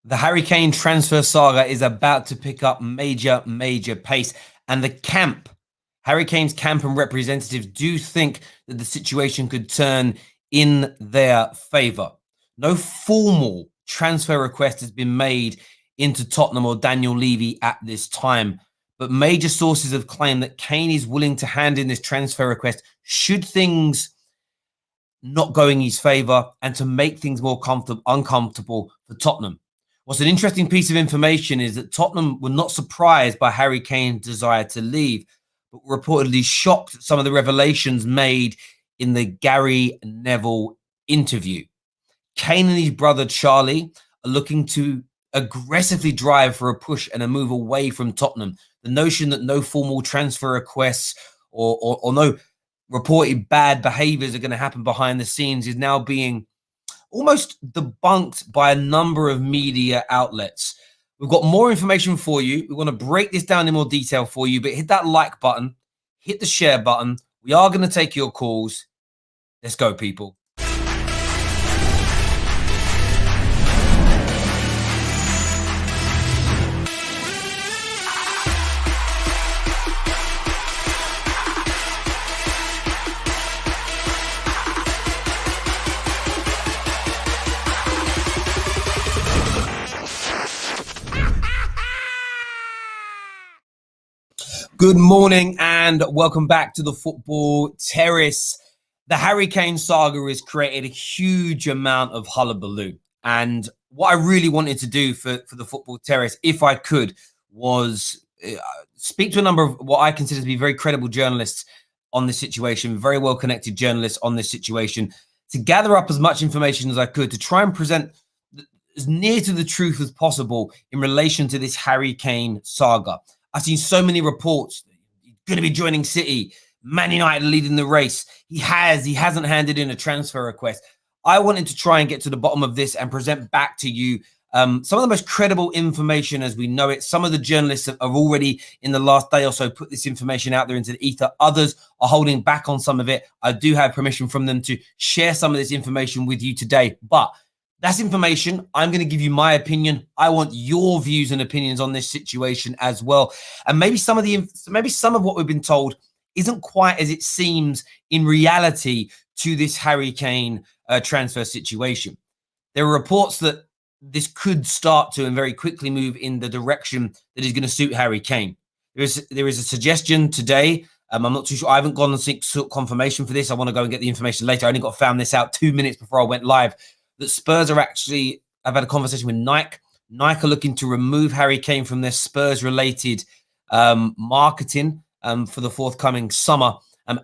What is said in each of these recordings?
The Harry Kane transfer saga is about to pick up major pace. And Harry Kane's camp and representatives do think that the situation could turn in their favour. No formal transfer request has been made into Tottenham or Daniel Levy at this time, but major sources have claimed that Kane is willing to hand in this transfer request should things not go in his favour and to make things more uncomfortable for Tottenham. What's an interesting piece of information is that Tottenham were not surprised by Harry Kane's desire to leave, but were reportedly shocked at some of the revelations made in the Gary Neville interview. Kane and his brother Charlie are looking to aggressively drive for a push and a move away from Tottenham. The notion that no formal transfer requests or no reported bad behaviours are going to happen behind the scenes is now being almost debunked by a number of media outlets. We've got more information for you. We want to break this down in more detail for you, but hit that like button, hit the share button. We are going to take your calls. Let's go, people. Good morning and welcome back to the Football Terrace. The Harry Kane saga has created a huge amount of hullabaloo. And what I really wanted to do for the Football Terrace, if I could, was speak to a number of what I consider to be very credible journalists on this situation, very well-connected journalists on this situation, to gather up as much information as I could to try and present as near to the truth as possible in relation to this Harry Kane saga. I've seen so many reports. He's going to be joining City, Man United leading the race. He hasn't handed in a transfer request. I wanted to try and get to the bottom of this and present back to you some of the most credible information as we know it. Some of the journalists have already, in the last day or so, put this information out there into the ether. Others are holding back on some of it. I do have permission from them to share some of this information with you today. But that's information. I'm going to give you my opinion. I want your views and opinions on this situation as well. And maybe some of what we've been told isn't quite as it seems in reality to this Harry Kane transfer situation. There are reports that this could start to and very quickly move in the direction that is going to suit Harry Kane. There is a suggestion today. I'm not too sure. I haven't gone and sought confirmation for this. I want to go and get the information later. I only found this out 2 minutes before I went live. That Spurs I've had a conversation with Nike. Nike are looking to remove Harry Kane from their Spurs-related marketing for the forthcoming summer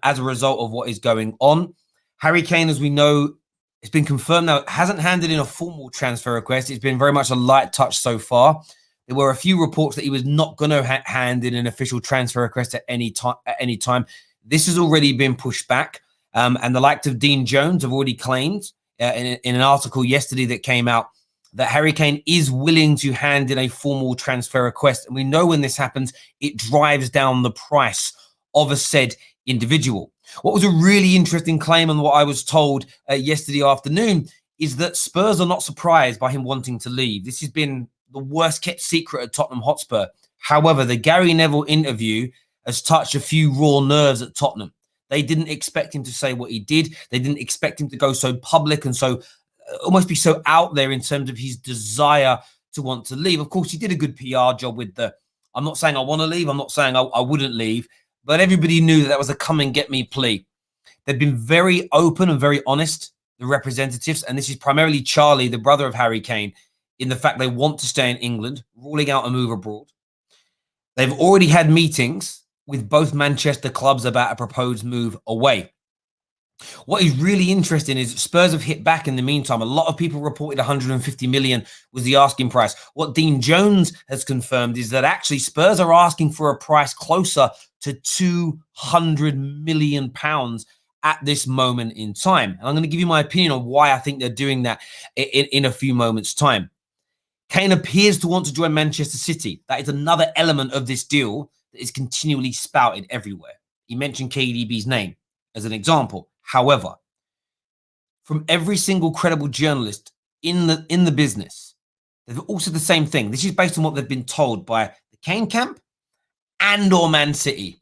as a result of what is going on. Harry Kane, as we know, it's been confirmed now, hasn't handed in a formal transfer request. It's been very much a light touch so far. There were a few reports that he was not going to hand in an official transfer request at any time. This has already been pushed back. And the likes of Dean Jones have already claimed in an article yesterday that came out that Harry Kane is willing to hand in a formal transfer request. And we know when this happens, it drives down the price of a said individual. What was a really interesting claim and what I was told yesterday afternoon is that Spurs are not surprised by him wanting to leave. This has been the worst kept secret at Tottenham Hotspur. However, the Gary Neville interview has touched a few raw nerves at Tottenham. They didn't expect him to say what he did. They didn't expect him to go so public and so almost be so out there in terms of his desire to want to leave. Of course, he did a good PR job with I'm not saying I want to leave. I'm not saying I wouldn't leave. But everybody knew that was a come and get me plea. They've been very open and very honest, the representatives. And this is primarily Charlie, the brother of Harry Kane, in the fact they want to stay in England, ruling out a move abroad. They've already had meetings with both Manchester clubs about a proposed move away. What is really interesting is Spurs have hit back in the meantime. A lot of people reported 150 million was the asking price. What Dean Jones has confirmed is that actually Spurs are asking for a price closer to 200 million pounds at this moment in time. And I'm going to give you my opinion on why I think they're doing that in a few moments' time. Kane appears to want to join Manchester City. That is another element of this deal that is continually spouted everywhere. He mentioned KDB's name as an example. However, from every single credible journalist in the business, They've also the same thing. This is based on what they've been told by the Kane camp and or Man City.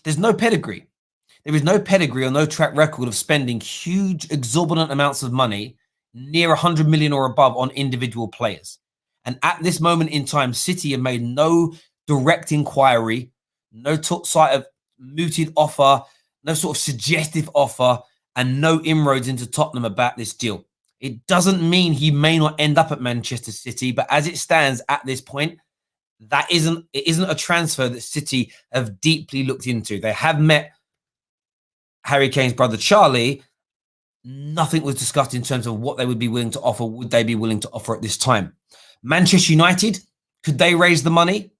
There's no pedigree. There is no pedigree or no track record of spending huge, exorbitant amounts of money, near 100 million or above, on individual players. And at this moment in time, City have made no direct inquiry, no sort of mooted offer, no sort of suggestive offer, and no inroads into Tottenham about this deal. It doesn't mean he may not end up at Manchester City, but as it stands at this point, it isn't a transfer that City have deeply looked into. They have met Harry Kane's brother Charlie. Nothing was discussed in terms of what they would be willing to offer. Would they be willing to offer at this time? Manchester United, could they raise the money?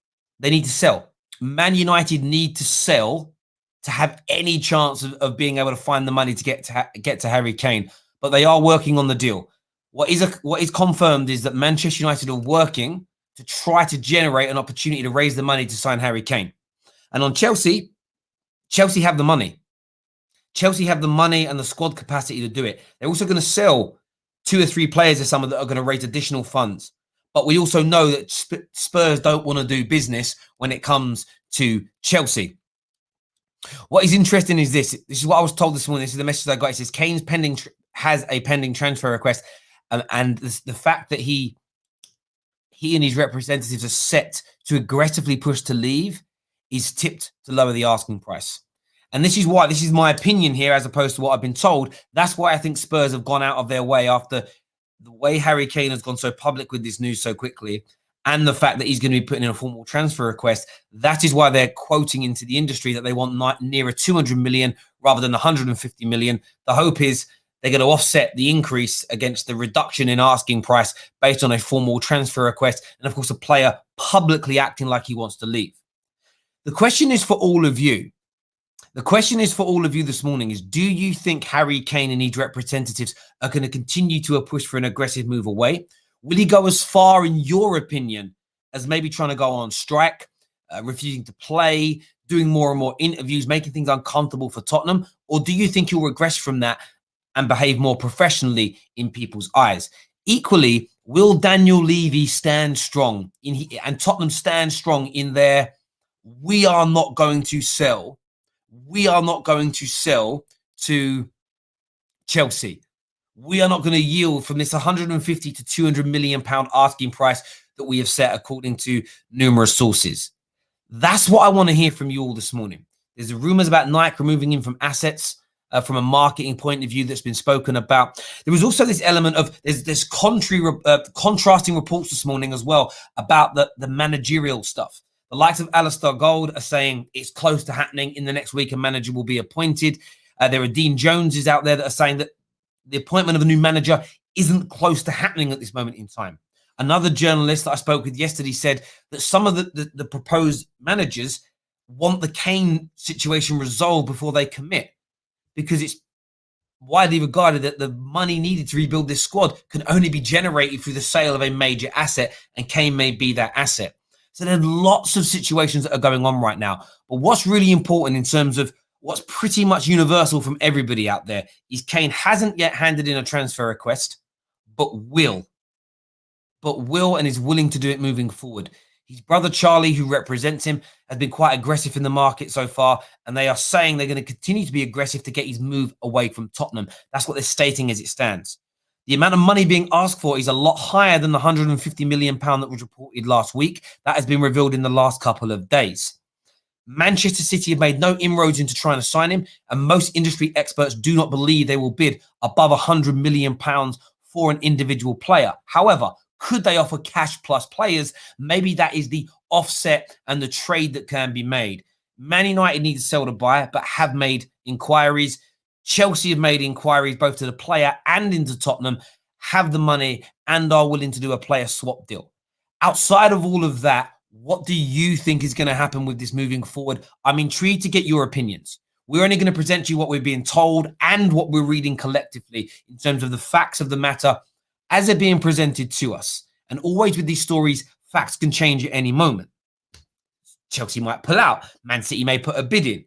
They need to sell. Man United need to sell to have any chance of being able to find the money to get to Harry Kane. But they are working on the deal. What is confirmed is that Manchester United are working to try to generate an opportunity to raise the money to sign Harry Kane. And on Chelsea have the money. Chelsea have the money and the squad capacity to do it. They're also going to sell 2 or 3 players of someone that are going to raise additional funds. But we also know that Spurs don't want to do business when it comes to Chelsea. What is interesting is this. This is what I was told this morning. This is the message I got. It says Kane's has a pending transfer request. And the fact that he and his representatives are set to aggressively push to leave is tipped to lower the asking price. And this is why, this is my opinion here as opposed to what I've been told. That's why I think Spurs have gone out of their way after the way Harry Kane has gone so public with this news so quickly, and the fact that he's going to be putting in a formal transfer request. That is why they're quoting into the industry that they want nearer 200 million rather than 150 million. The hope is they're going to offset the increase against the reduction in asking price based on a formal transfer request. And of course, a player publicly acting like he wants to leave. The question is for all of you. The question is for all of you this morning is, do you think Harry Kane and his representatives are going to continue to push for an aggressive move away? Will he go as far, in your opinion, as maybe trying to go on strike, refusing to play, doing more and more interviews, making things uncomfortable for Tottenham? Or do you think he'll regress from that and behave more professionally in people's eyes? Equally, will Daniel Levy stand strong and Tottenham stand strong in their, we are not going to sell to Chelsea. We are not going to yield from this 150 to 200 million pound asking price that we have set according to numerous sources. That's what I want to hear from you all this morning. There's rumors about Nike removing him from assets from a marketing point of view that's been spoken about. There was also this element of there's contrasting reports this morning as well about the managerial stuff. The likes of Alistair Gold are saying it's close to happening. In the next week, a manager will be appointed. There are Dean Joneses out there that are saying that the appointment of a new manager isn't close to happening at this moment in time. Another journalist that I spoke with yesterday said that some of the proposed managers want the Kane situation resolved before they commit, because it's widely regarded that the money needed to rebuild this squad can only be generated through the sale of a major asset, and Kane may be that asset. So there are lots of situations that are going on right now. But what's really important in terms of what's pretty much universal from everybody out there is Kane hasn't yet handed in a transfer request, but will and is willing to do it moving forward. His brother Charlie, who represents him, has been quite aggressive in the market so far, and they are saying they're going to continue to be aggressive to get his move away from Tottenham. That's what they're stating as it stands. The amount of money being asked for is a lot higher than the 150 million pound that was reported last week. That has been revealed in the last couple of days. Manchester City have made no inroads into trying to sign him, and most industry experts do not believe they will bid above 100 million pounds for an individual player. However, could they offer cash plus players? Maybe that is the offset and the trade that can be made. Man United need to sell to buy, but have made inquiries. Chelsea have made inquiries both to the player and into Tottenham, have the money, and are willing to do a player swap deal. Outside of all of that, what do you think is going to happen with this moving forward? I'm intrigued to get your opinions. We're only going to present you what we're being told and what we're reading collectively in terms of the facts of the matter as they're being presented to us. And always with these stories, facts can change at any moment. Chelsea might pull out. Man City may put a bid in.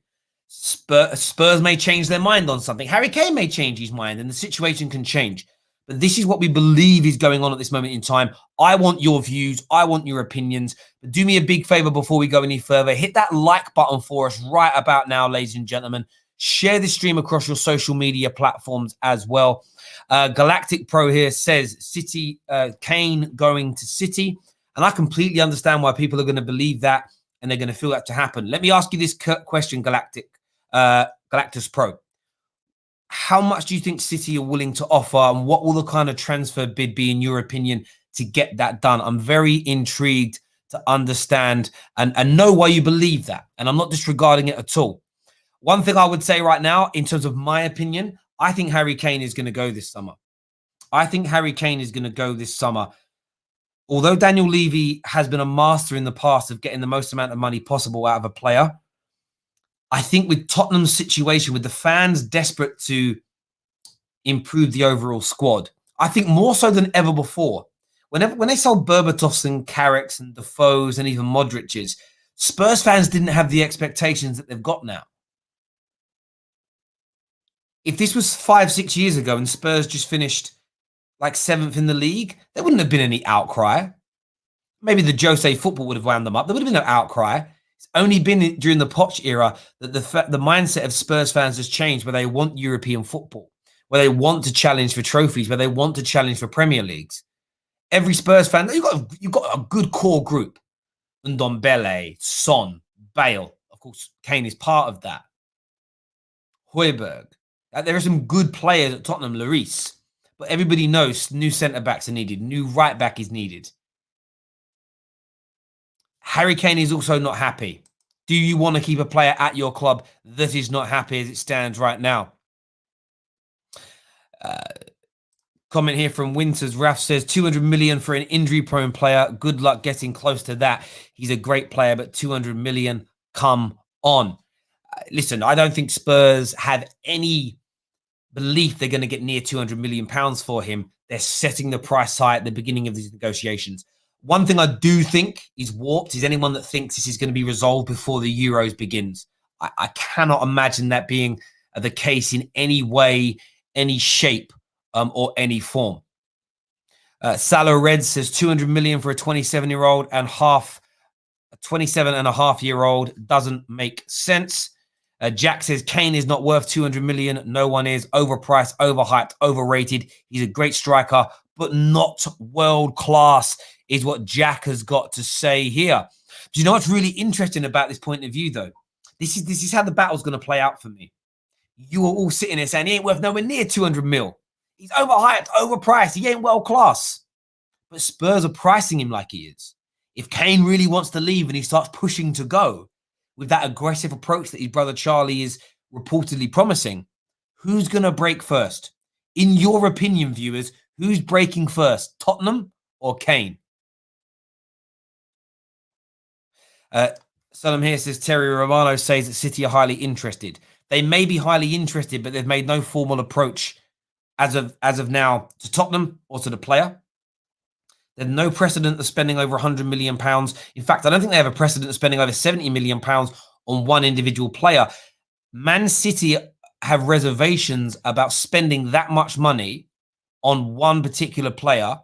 Spurs may change their mind on something. Harry Kane may change his mind and the situation can change. But this is what we believe is going on at this moment in time. I want your views. I want your opinions. But do me a big favor before we go any further. Hit that like button for us right about now, ladies and gentlemen. Share this stream across your social media platforms as well. Galactic Pro here says City, Kane going to City. And I completely understand why people are going to believe that and they're going to feel that to happen. Let me ask you this question, Galactus Pro. How much do you think City are willing to offer, and what will the kind of transfer bid be, in your opinion, to get that done? I'm very intrigued to understand and know why you believe that. And I'm not disregarding it at all. One thing I would say right now, in terms of my opinion, I think Harry Kane is going to go this summer. I think Harry Kane is going to go this summer. Although Daniel Levy has been a master in the past of getting the most amount of money possible out of a player, I think with Tottenham's situation, with the fans desperate to improve the overall squad, I think more so than ever before, when they sold Berbatovs and Carricks and Defoes and even Modric's, Spurs fans didn't have the expectations that they've got now. If this was 5-6 years ago and Spurs just finished like 7th in the league, there wouldn't have been any outcry. Maybe the Jose football would have wound them up. There would have been no outcry. It's only been during the Poch era that the mindset of Spurs fans has changed, where they want European football, where they want to challenge for trophies, where they want to challenge for Premier Leagues. Every Spurs fan, you've got a good core group. Ndombele, Son, Bale. Of course, Kane is part of that. Højbjerg. There are some good players at Tottenham, Lloris. But everybody knows new centre-backs are needed. New right-back is needed. Harry Kane is also not happy. Do you want to keep a player at your club that is not happy as it stands right now? Comment here from Winters. Raf says 200 million for an injury-prone player. Good luck getting close to that. He's a great player, but 200 million, come on. Listen, I don't think Spurs have any belief they're going to get near 200 million pounds for him. They're setting the price high at the beginning of these negotiations. One thing I do think is warped is anyone that thinks this is going to be resolved before the Euros begins. I cannot imagine that being the case in any way, any shape, or any form. Salah Red says 200 million for a 27-year-old and a 27-and-a-half-year-old doesn't make sense. Jack says Kane is not worth 200 million. No one is. Overpriced, overhyped, overrated. He's a great striker, but not world class, is what Jack has got to say here. Do you know what's really interesting about this point of view, though? This is how the battle's going to play out for me. You are all sitting there saying he ain't worth nowhere near 200 mil. He's overhyped, overpriced. He ain't world class. But Spurs are pricing him like he is. If Kane really wants to leave and he starts pushing to go with that aggressive approach that his brother Charlie is reportedly promising, who's going to break first? In your opinion, viewers, who's breaking first, Tottenham or Kane? Salam here says Terry Romano says that City are highly interested. They may be highly interested, but they've made no formal approach as of now to Tottenham or to the player. There's no precedent of spending over 100 million pounds. In fact, I don't think they have a precedent of spending over 70 million pounds on one individual player. Man City have reservations about spending that much money on one particular player,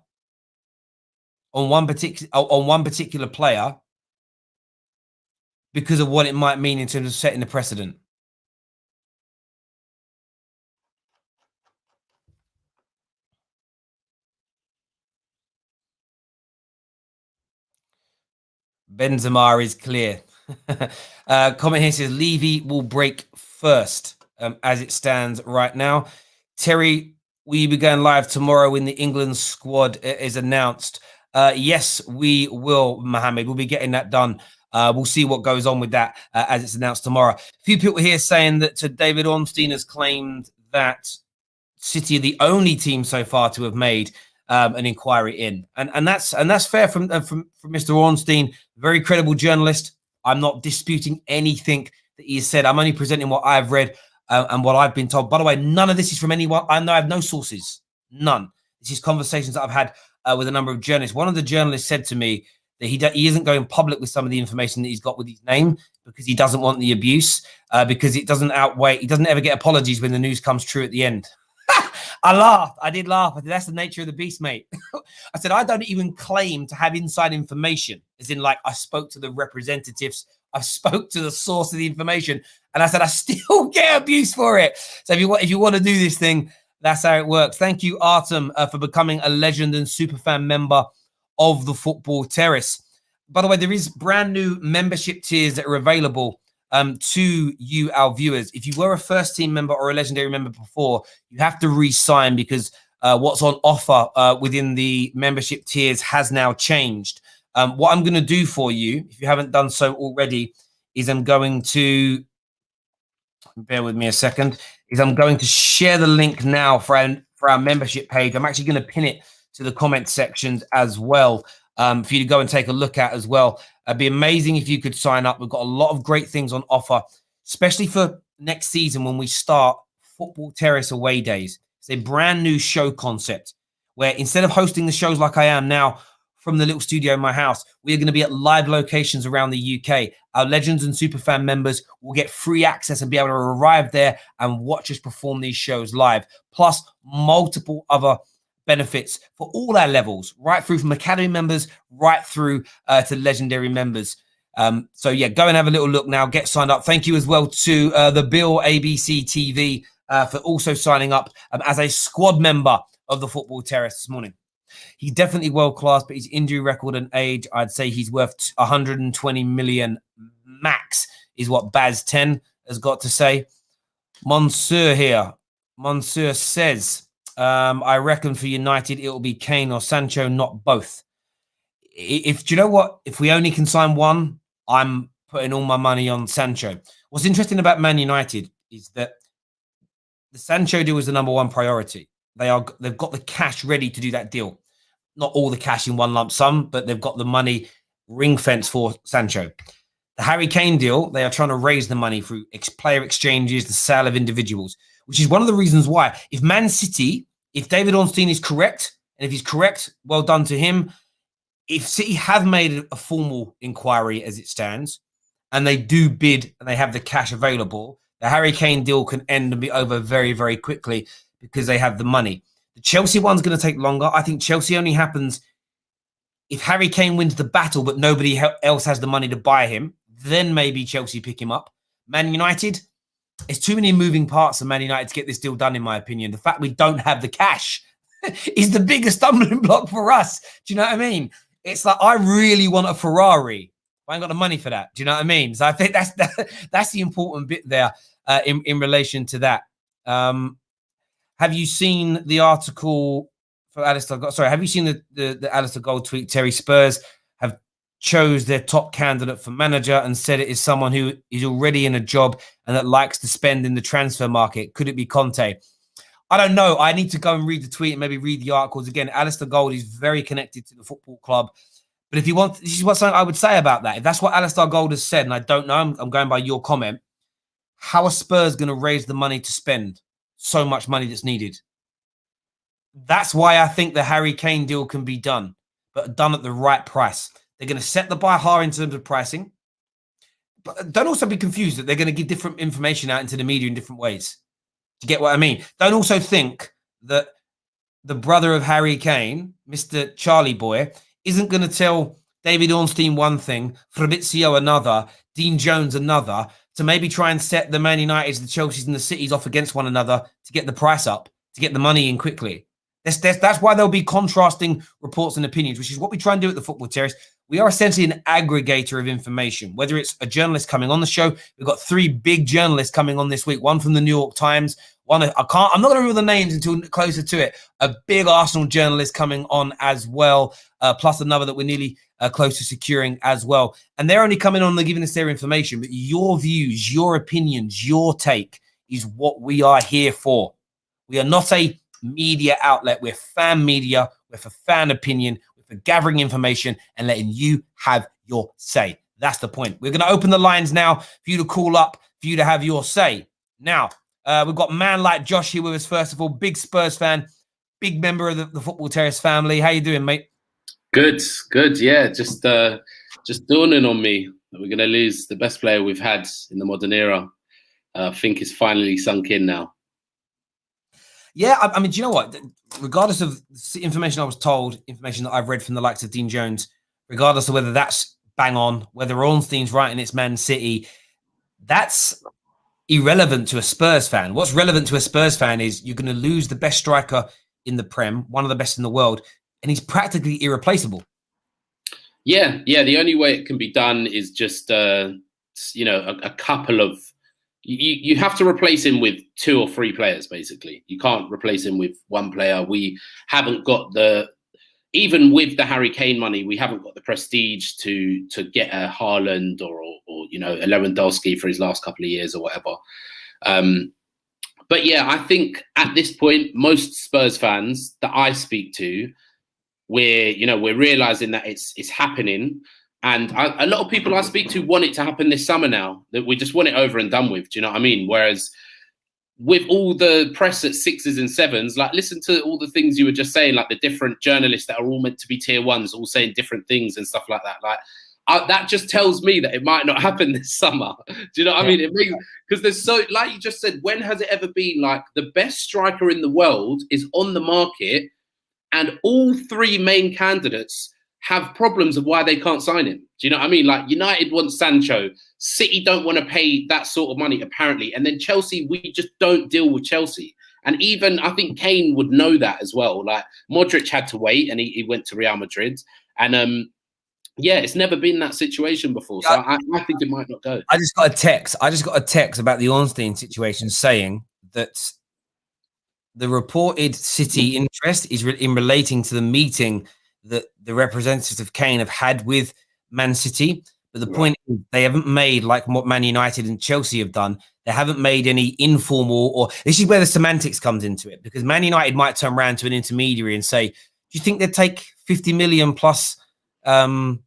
because of what it might mean in terms of setting the precedent. Benzema is clear. Comment here says Levy will break first as it stands right now. Terry, will you be going live tomorrow when the England squad is announced? Yes, we will, Mohammed. We'll be getting that done. We'll see what goes on with that as it's announced tomorrow. A few people here saying that David Ornstein has claimed that City are the only team so far to have made an inquiry in, and that's fair from Mr. Ornstein, very credible journalist. I'm not disputing anything that he has said. I'm only presenting what I've read and what I've been told. By the way, none of this is from anyone. I know I have no sources, none. This is conversations that I've had with a number of journalists. One of the journalists said to me that he isn't going public with some of the information that he's got with his name because he doesn't want the abuse, because it doesn't outweigh. He doesn't ever get apologies when the news comes true at the end. I laughed. I did laugh. I said, that's the nature of the beast, mate. I said, I don't even claim to have inside information. As in, like, I spoke to the representatives. I spoke to the source of the information. And I said, I still get abuse for it. So if you want to do this thing, that's how it works. Thank you, Artem, for becoming a legend and superfan member of the Football Terrace. By the way, there is brand new membership tiers that are available to you, our viewers. If you were a first team member or a legendary member before, you have to re-sign because what's on offer within the membership tiers has now changed. What I'm going to do for you, if you haven't done so already, is I'm going to, bear with me a second, is I'm going to share the link now for our membership page. I'm actually going to pin it to the comment sections as well for you to go and take a look at as well. It'd be amazing if you could sign up. We've got a lot of great things on offer, especially for next season when we start Football Terrace away days. It's a brand new show concept where instead of hosting the shows like I am now from the little studio in my house, we are going to be at live locations around the UK. Our Legends and Superfan members will get free access and be able to arrive there and watch us perform these shows live, plus multiple other benefits for all our levels, right through from Academy members, right through to legendary members. So yeah, go and have a little look now, get signed up. Thank you as well to the Bill ABC TV for also signing up as a squad member of the Football Terrace this morning. He's definitely world class, but his injury record and age, I'd say he's worth 120 million max, is what Baz 10 has got to say. Monsieur here. Monsieur says, I reckon for United it will be Kane or Sancho, not both. Do you know what? If we only can sign one, I'm putting all my money on Sancho. What's interesting about Man United is that the Sancho deal is the number one priority. They've got the cash ready to do that deal. Not all the cash in one lump sum, but they've got the money ring fence for Sancho. The Harry Kane deal, they are trying to raise the money through player exchanges, the sale of individuals, which is one of the reasons why if Man City, if David Ornstein is correct, and if he's correct, well done to him. If City have made a formal inquiry as it stands, and they do bid and they have the cash available, the Harry Kane deal can end and be over very, very quickly because they have the money. The Chelsea one's going to take longer. I think Chelsea only happens if Harry Kane wins the battle, but nobody else has the money to buy him. Then maybe Chelsea pick him up. Man United, it's too many moving parts for Man United to get this deal done, in my opinion. The fact we don't have the cash is the biggest stumbling block for us. Do you know what I mean? It's like, I really want a Ferrari. I ain't got the money for that. Do you know what I mean? So I think that's the important bit there in relation to that. Have you seen the article for Alistair Gold? Sorry, have you seen the Alistair Gold tweet? Terry, Spurs have chose their top candidate for manager and said it is someone who is already in a job and that likes to spend in the transfer market. Could it be Conte? I don't know. I need to go and read the tweet and maybe read the articles again. Alistair Gold is very connected to the football club. But if you want, this is what something I would say about that. If that's what Alistair Gold has said, and I don't know, I'm going by your comment. How are Spurs going to raise the money to spend so much money that's needed? That's why I think the Harry Kane deal can be done, but done at the right price. They're going to set the bar high in terms of pricing. But don't also be confused that they're going to give different information out into the media in different ways. Do you get what I mean? Don't also think that the brother of Harry Kane, Mr. Charlie Boy, isn't going to tell David Ornstein one thing, Fabrizio another, Dean Jones another, to maybe try and set the Man Uniteds, the Chelseas and the Cities off against one another to get the price up, to get the money in quickly. That's why there'll be contrasting reports and opinions, which is what we try and do at the Football Terrace. We are essentially an aggregator of information, whether it's a journalist coming on the show. We've got 3 big journalists coming on this week, one from the New York Times, I'm not going to reveal the names until closer to it. A big Arsenal journalist coming on as well, plus another that we're nearly close to securing as well. And they're only coming on, they're giving us their information, but your views, your opinions, your take is what we are here for. We are not a media outlet. We're fan media. We're for fan opinion. We're for gathering information and letting you have your say. That's the point. We're going to open the lines now for you to call up, for you to have your say. Now, we've got man like Josh here with us, first of all. Big Spurs fan, big member of the Football Terrace family. How you doing, mate? Good. Yeah, just dawning on me that we're going to lose the best player we've had in the modern era. I think it's finally sunk in now. Yeah, I mean, do you know what? Regardless of information I was told, information that I've read from the likes of Dean Jones, regardless of whether that's bang on, whether Ornstein's right and it's Man City, that's irrelevant to a Spurs fan. What's relevant to a Spurs fan is you're going to lose the best striker in the Prem, one of the best in the world, and he's practically irreplaceable. Yeah. The only way it can be done is just, a couple of. You have to replace him with 2 or 3 players, basically. You can't replace him with one player. We haven't got even with the Harry Kane money, we haven't got the prestige to get a Haaland or a Lewandowski for his last couple of years or whatever. But yeah, I think at this point, most Spurs fans that I speak to, we're realizing that it's happening. And a lot of people I speak to want it to happen this summer now, that we just want it over and done with. Do you know what I mean? Whereas with all the press at 6s and 7s, like listen to all the things you were just saying, like the different journalists that are all meant to be tier 1s, all saying different things and stuff like that. Like that just tells me that it might not happen this summer. Do you know what I mean? It makes, because there's so, like you just said, when has it ever been like the best striker in the world is on the market and all 3 main candidates have problems of why they can't sign him? Do you know what I mean? Like United want Sancho, City don't want to pay that sort of money apparently, and then Chelsea, we just don't deal with Chelsea. And even I think Kane would know that as well. Like Modric had to wait, and he went to Real Madrid, and it's never been that situation before. So I think it might not go. I just got a text about the Ornstein situation saying that the reported City interest is in relating to the meeting that the representatives of Kane have had with Man City. But the point is they haven't made, like what Man United and Chelsea have done, they haven't made any informal, or this is where the semantics comes into it, because Man United might turn around to an intermediary and say, do you think they'd take 50 million plus Martial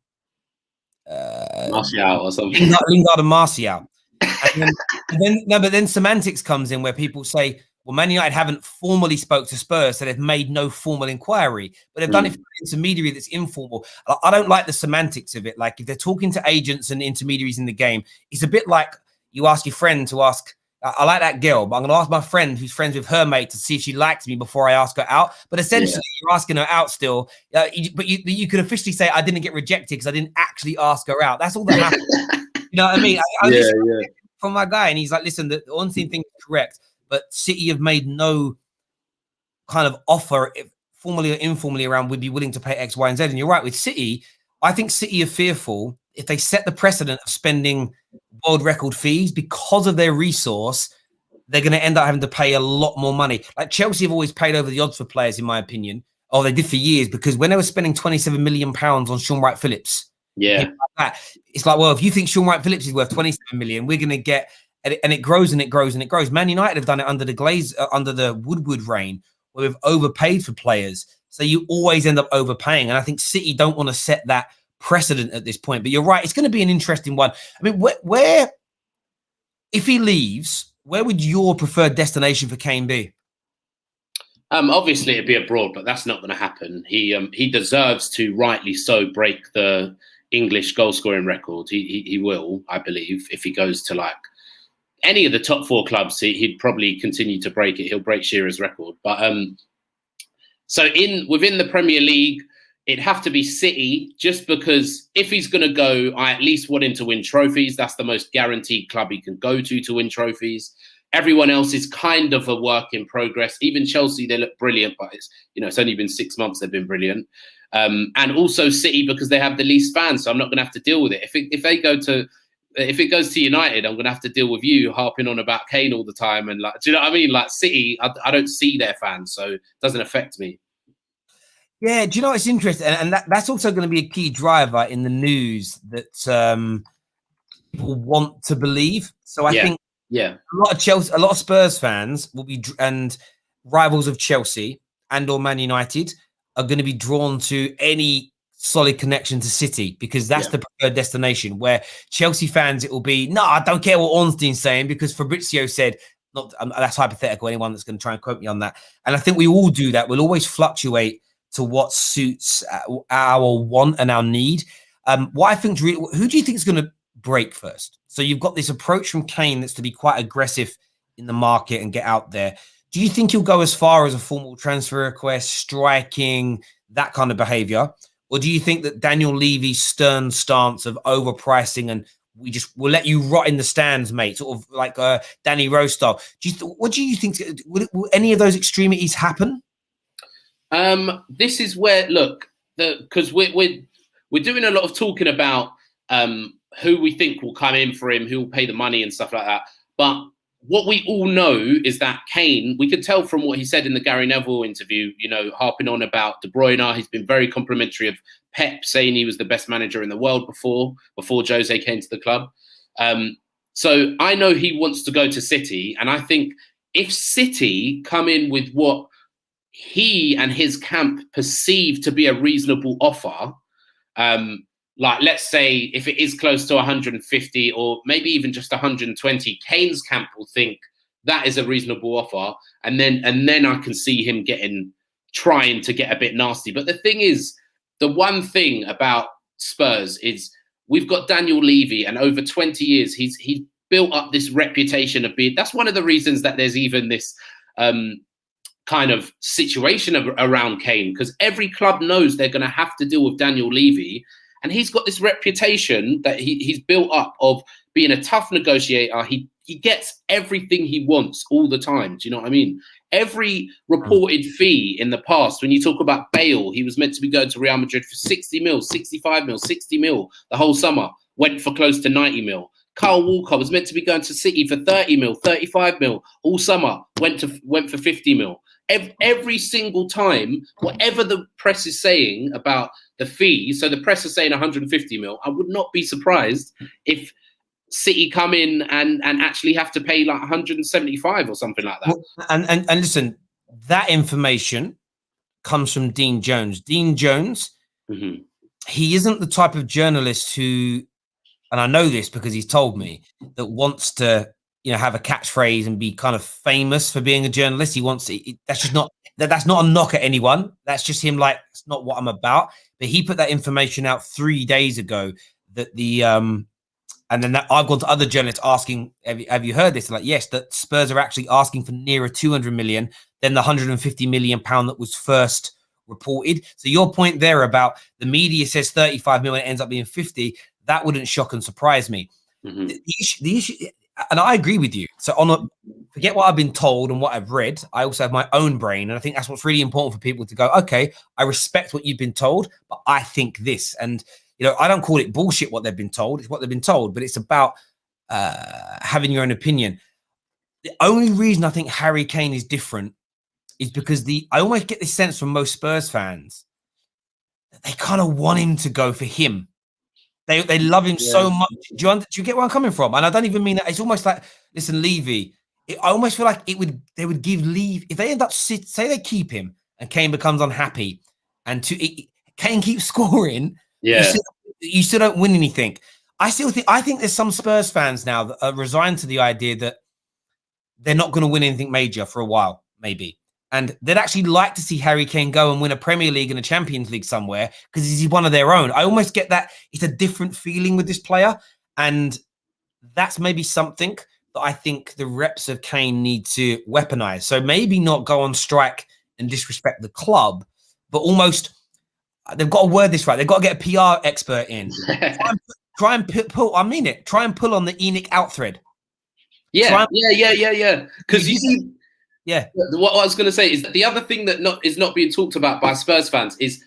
or something? Lingard and Martial. But then semantics comes in where people say, well, Man United haven't formally spoke to Spurs, so they've made no formal inquiry, but they've done it for an intermediary that's informal. I don't like the semantics of it. Like if they're talking to agents and intermediaries in the game, it's a bit like you ask your friend to ask, I like that girl, but I'm going to ask my friend who's friends with her mate to see if she likes me before I ask her out. But essentially, you're asking her out still. But you could officially say, I didn't get rejected because I didn't actually ask her out. That's all that happened. You know what I mean? From my guy, and he's like, listen, the on-scene thing is correct, but City have made no kind of offer, formally or informally, around we'd be willing to pay X, Y, and Z. And you're right, with City, I think City are fearful if they set the precedent of spending world record fees because of their resource, they're going to end up having to pay a lot more money. Like Chelsea have always paid over the odds for players, in my opinion. Oh, they did for years, because when they were spending £27 million on Sean Wright-Phillips, it's like, well, if you think Sean Wright-Phillips is worth 27 million, we're going to get, and it grows and it grows and it grows. Man United have done it under the Woodward reign, where we've overpaid for players. So you always end up overpaying. And I think City don't want to set that precedent at this point. But you're right, it's going to be an interesting one. I mean, where if he leaves, where would your preferred destination for Kane be? Obviously, it'd be abroad, but that's not going to happen. He deserves to, rightly so, break the English goal scoring record. He will, I believe, if he goes to like any of the top 4 clubs, he'd probably continue to break it. He'll break Shearer's record. But so within the Premier League, it'd have to be City, just because if he's going to go, I at least want him to win trophies. That's the most guaranteed club he can go to win trophies. Everyone else is kind of a work in progress. Even Chelsea, they look brilliant, but it's only been 6 months they've been brilliant. And also City, because they have the least fans, so I'm not going to have to deal with it. If it goes to United, I'm going to have to deal with you harping on about Kane all the time. And like, do you know what I mean? Like City, I don't see their fans, so it doesn't affect me. Yeah, do you know what's interesting? And that's also going to be a key driver in the news that people want to believe. So I think a lot of Spurs fans will be, and rivals of Chelsea and or Man United are going to be drawn to any solid connection to City, because that's the preferred destination. Where Chelsea fans, it will be, no, I don't care what Ornstein's saying, because Fabrizio said, not that's hypothetical, anyone that's going to try and quote me on that. And I think we all do that. We'll always fluctuate to what suits our want and our need. What I think, who do you think is going to break first? So you've got this approach from Kane that's to be quite aggressive in the market and get out there. Do you think he'll go as far as a formal transfer request, striking, that kind of behaviour? Or do you think that Daniel Levy's stern stance of overpricing and we'll let you rot in the stands, mate, sort of like Danny Rose style? What do you think? Will any of those extremities happen? This is where, look, because we're doing a lot of talking about who we think will come in for him, who will pay the money and stuff like that. But what we all know is that Kane, we could tell from what he said in the Gary Neville interview, harping on about De Bruyne. He's been very complimentary of Pep, saying he was the best manager in the world before Jose came to the club. So I know he wants to go to City. And I think if City come in with what he and his camp perceive to be a reasonable offer, like let's say if it is close to 150 or maybe even just 120, Kane's camp will think that is a reasonable offer, and then I can see him trying to get a bit nasty. But the thing is, the one thing about Spurs is we've got Daniel Levy, and over 20 years he's built up this reputation of being. That's one of the reasons that there's even this kind of situation around Kane, because every club knows they're going to have to deal with Daniel Levy. And he's got this reputation that he's built up of being a tough negotiator. He gets everything he wants all the time. Do you know what I mean? Every reported fee in the past, when you talk about Bale, he was meant to be going to Real Madrid for 60 mil, 65 mil, 60 mil the whole summer, went for close to 90 mil. Kyle Walker was meant to be going to City for 30 mil, 35 mil all summer, went for 50 mil. Every single time, whatever the press is saying about the fee, so the press is saying 150 mil, I would not be surprised if City come in and actually have to pay like 175 or something like that. Well, and listen, that information comes from Dean Jones. Dean Jones, he isn't the type of journalist who, and I know this because he's told me, that wants to have a catchphrase and be kind of famous for being a journalist. He wants that's not a knock at anyone. That's just him. Like, it's not what I'm about. But he put that information out 3 days ago that and then I've gone to other journalists asking, have you heard this? Like, yes, that Spurs are actually asking for nearer 200 million than the 150 million pound that was first reported. So your point there about the media says 35 million, it ends up being 50. That wouldn't shock and surprise me. The issue, and I agree with you. So forget what I've been told and what I've read. I also have my own brain. And I think that's what's really important for people to go, okay, I respect what you've been told, but I think this. And, I don't call it bullshit what they've been told. It's what they've been told, but it's about having your own opinion. The only reason I think Harry Kane is different is because I almost get this sense from most Spurs fans that they kind of want him to go for him. They love him so much. Do you get where I'm coming from? And I don't even mean that. It's almost like, listen, Levy. I almost feel like they would give Levy, if they end up say they keep him and Kane becomes unhappy, and Kane keeps scoring. You still don't win anything. I think there's some Spurs fans now that are resigned to the idea that they're not going to win anything major for a while, maybe. And they'd actually like to see Harry Kane go and win a Premier League and a Champions League somewhere because he's one of their own. I almost get that it's a different feeling with this player. And that's maybe something that I think the reps of Kane need to weaponize. So maybe not go on strike and disrespect the club, but almost they've got to word this right. They've got to get a PR expert in. Try and pull, I mean it, try and pull on the ENIC out thread. Yeah. Because you see, what I was going to say is that the other thing that is not being talked about by Spurs fans is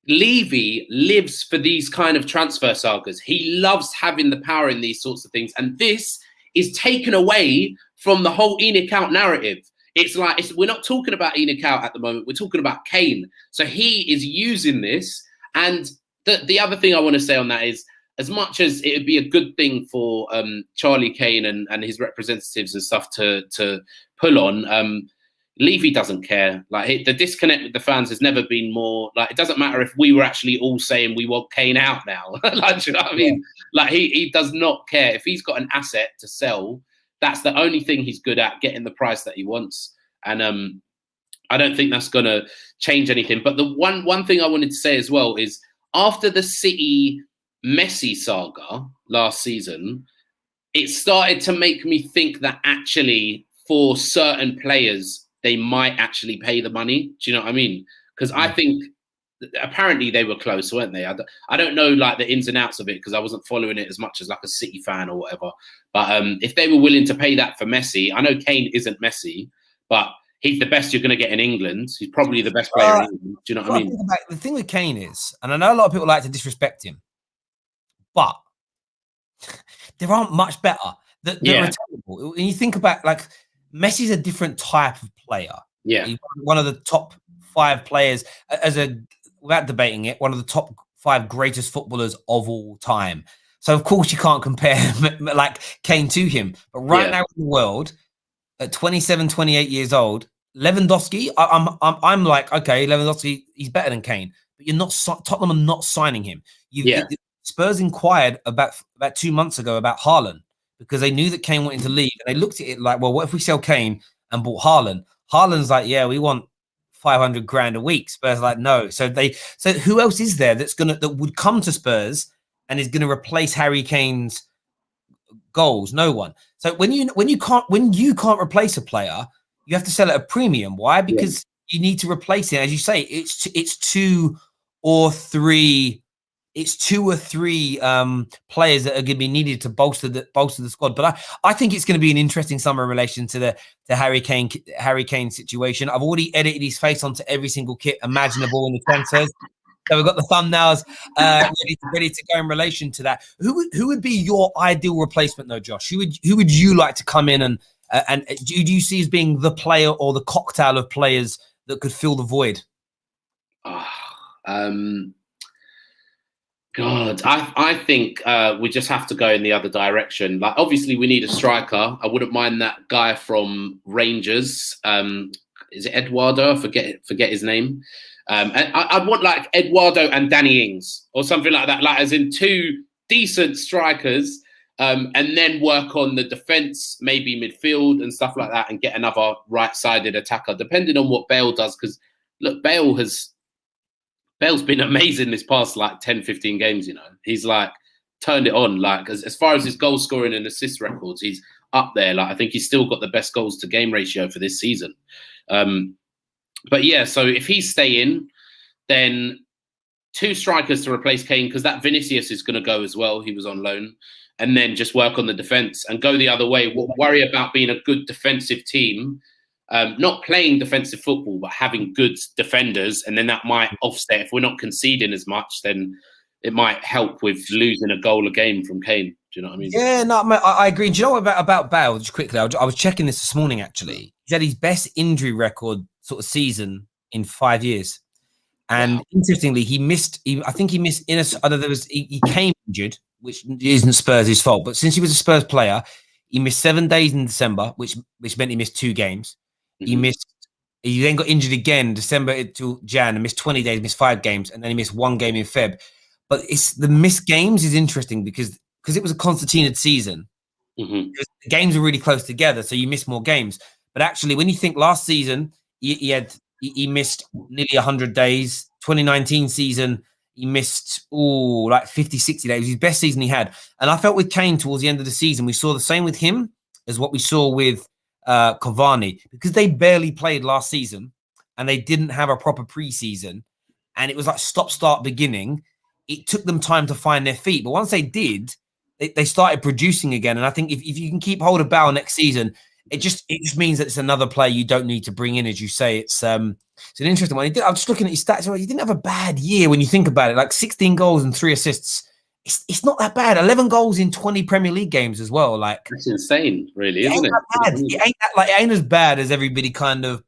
Levy lives for these kind of transfer sagas. He loves having the power in these sorts of things. And this is taken away from the whole ENIC out narrative. It's like, we're not talking about ENIC out at the moment. We're talking about Kane. So he is using this. And the other thing I want to say on that is, as much as it would be a good thing for Charlie Kane and his representatives and stuff to pull on, Levy doesn't care. Like, the disconnect with the fans has never been more. Like, it doesn't matter if we were actually all saying we want Kane out now. Like, you know what I mean? Like, he does not care. If he's got an asset to sell, that's the only thing he's good at, getting the price that he wants. And I don't think that's going to change anything. But the one thing I wanted to say as well is, after the City Messi saga last season, it started to make me think that actually for certain players, they might actually pay the money. Do you know what I mean? Because I think apparently they were close, weren't they? I don't know like the ins and outs of it because I wasn't following it as much as like a City fan or whatever. But if they were willing to pay that for Messi, I know Kane isn't Messi, but he's the best you're going to get in England. He's probably the best player in England. Do you know what I mean? The thing with Kane is, and I know a lot of people like to disrespect him, but there aren't much better that are attainable. When you think about like Messi's a different type of player. Yeah, he's one of the top 5 players, without debating it, one of the top 5 greatest footballers of all time. So of course you can't compare like Kane to him. But right now in the world, at 27, 28 years old, Lewandowski, I'm like, okay, Lewandowski, he's better than Kane, but you're not Tottenham are not signing him. Spurs inquired about 2 months ago about Haaland because they knew that Kane wanted to leave, and they looked at it like, well, what if we sell Kane and bought Haaland? Haaland's like, yeah, we want 500 grand a week. Spurs like, no. So who else is there that would come to Spurs and is gonna replace Harry Kane's goals? No one. So when you can't replace a player, you have to sell at a premium. Why? Because you need to replace it. As you say, it's two or three players that are going to be needed to bolster the squad. But I think it's going to be an interesting summer in relation to the Harry Kane situation. I've already edited his face onto every single kit imaginable in the transfers. So we've got the thumbnails ready to go in relation to that. Who would be your ideal replacement, though, Josh? Who would you like to come in and do you see as being the player or the cocktail of players that could fill the void? God, I think we just have to go in the other direction. Like, obviously, we need a striker. I wouldn't mind that guy from Rangers. Is it Eduardo? Forget his name. And I'd want like Eduardo and Danny Ings or something like that, like as in 2 decent strikers, and then work on the defense, maybe midfield and stuff like that, and get another right-sided attacker, depending on what Bale does. Because look, Bale's been amazing this past like 10, 15 games. You know, he's like turned it on. Like as far as his goal scoring and assist records, he's up there. Like I think he's still got the best goals to game ratio for this season. But yeah, so if he's staying, then 2 strikers to replace Kane, because that Vinicius is going to go as well. He was on loan. And then just work on the defence and go the other way. Worry about being a good defensive team, not playing defensive football, but having good defenders. And then that might offset. If we're not conceding as much, then it might help with losing a goal a game from Kane. Do you know what I mean? Yeah, no, I agree. Do you know what about Bale? Just quickly, I was checking this morning, actually. He's had his best injury record sort of season in 5 years. And interestingly, he missed, I think he missed, he came injured, which isn't Spurs' fault. But since he was a Spurs player, he missed 7 days in December, which meant he missed 2 games. Mm-hmm. He then got injured again, December to Jan, and missed 20 days, missed 5 games, and then he missed 1 game in Feb. But the missed games is interesting because it was a concertinaed season. Mm-hmm. The games were really close together, so you miss more games. But actually, when you think last season, he missed nearly 100 days. 2019 season, he missed like 50, 60 days. It was his best season he had. And I felt with Kane towards the end of the season, we saw the same with him as what we saw with Cavani, because they barely played last season and they didn't have a proper preseason. And it was like stop-start beginning. It took them time to find their feet. But once they did, they started producing again. And I think if you can keep hold of Bale next season, it just means that it's another player you don't need to bring in, as you say. It's an interesting one. I'm just looking at his stats. He didn't have a bad year when you think about it. Like 16 goals and 3 assists. It's not that bad. 11 goals in 20 Premier League games as well. Like that's insane, really, isn't it? It ain't as bad as everybody kind of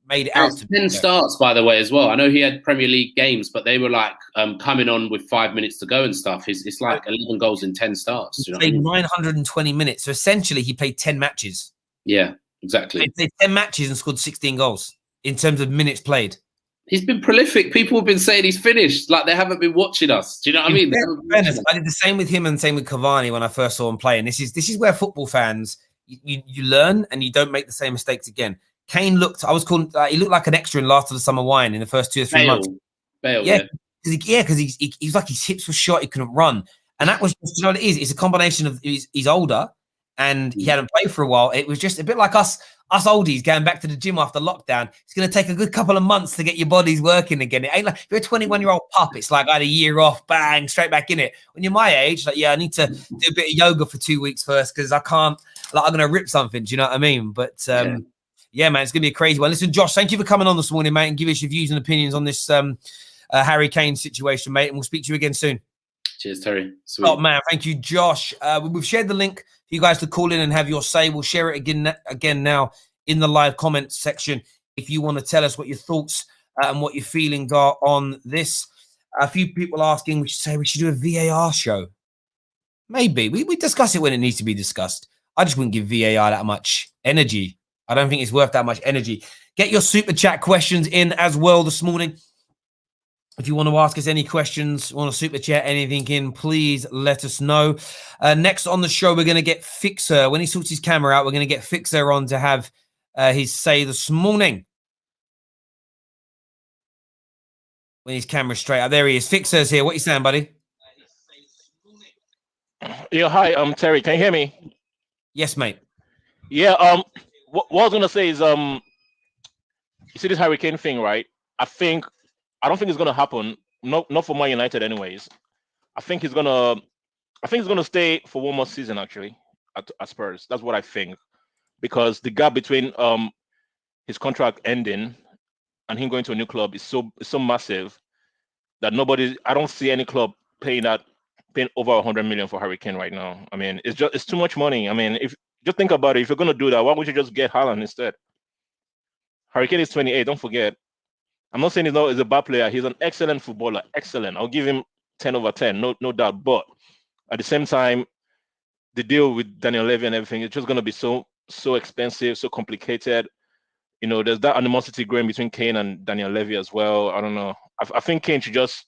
made it out to 10 starts, by the way, as well. I know he had Premier League games, but they were like coming on with 5 minutes to go and stuff. It's like 11 goals in 10 starts. He played 920 minutes. So essentially, he played 10 matches. Yeah, exactly. He played 10 matches and scored 16 goals in terms of minutes played. He's been prolific. People have been saying he's finished. Like, they haven't been watching us. Do you know what I mean? I did the same with him and same with Cavani when I first saw him play. And this is where football fans, you learn and you don't make the same mistakes again. Kane he looked like an extra in Last of the Summer Wine in the first 2 or 3 months. Bale, because he was like his hips were shot, he couldn't run. And that was just, you know what it is? It's a combination of he's older and he hadn't played for a while. It was just a bit like us oldies going back to the gym after lockdown. It's going to take a good couple of months to get your bodies working again. It ain't like if you're a 21-year-old pup, it's like I had a year off, bang, straight back in it. When you're my age, like, yeah, I need to do a bit of yoga for 2 weeks first because I can't, like, I'm going to rip something. Do you know what I mean? But yeah, man, it's going to be a crazy one. Listen, Josh, thank you for coming on this morning, mate, and give us your views and opinions on this Harry Kane situation, mate. And we'll speak to you again soon. Cheers, Terry. Sweet. Oh, man, thank you, Josh. We've shared the link for you guys to call in and have your say. We'll share it again now in the live comments section if you want to tell us what your thoughts and what your feelings are on this. A few people asking, we should do a VAR show. Maybe. We discuss it when it needs to be discussed. I just wouldn't give VAR that much energy. I don't think it's worth that much energy. Get your super chat questions in as well this morning. If you want to ask us any questions, want to super chat anything in, please let us know. Next on the show, we're going to get Fixer. When he sorts his camera out, we're going to get Fixer on to have his say this morning. When his camera's straight up. There he is. Fixer's here. What are you saying, buddy? Yeah, hi, Terry. Can you hear me? Yes, mate. Yeah, what I was going to say is, you see this Harry Kane thing, right? I don't think it's gonna happen. Not for Man United, anyways. I think he's gonna stay for one more season actually at Spurs. That's what I think, because the gap between his contract ending and him going to a new club is so massive that I don't see any club paying over 100 million for Harry Kane right now. I mean, it's too much money. I mean, if just think about it, if you're gonna do that, why would you just get Haaland instead? Harry Kane is 28. Don't forget. I'm not saying he's a bad player. He's an excellent footballer. Excellent. I'll give him 10 over 10. No doubt. But at the same time, the deal with Daniel Levy and everything is just going to be so expensive, so complicated. You know, there's that animosity growing between Kane and Daniel Levy as well. I don't know. I think Kane should just,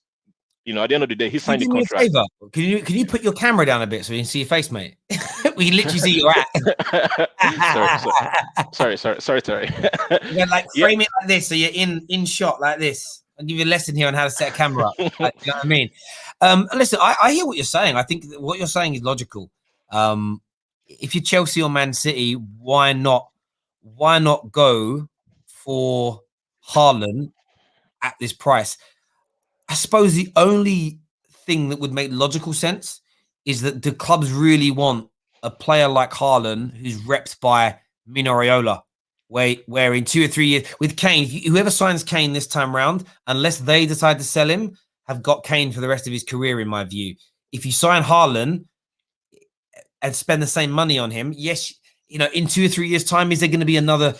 you know, at the end of the day, he signed the contract. Can you put your camera down a bit so we can see your face, mate? We can literally see your sorry, Terry. Yeah, like frame it like this, so you're in shot like this. I'll give you a lesson here on how to set a camera up. Like, you know what I mean? Listen, I hear what you're saying. I think what you're saying is logical. If you're Chelsea or Man City, why not go for Haaland at this price? I suppose the only thing that would make logical sense is that the clubs really want a player like Haaland who's repped by Mino Raiola, where in 2 or 3 years with Kane, whoever signs Kane this time round, unless they decide to sell him, have got Kane for the rest of his career, in my view. If you sign Haaland and spend the same money on him, yes, you know, in 2 or 3 years' time, is there going to be another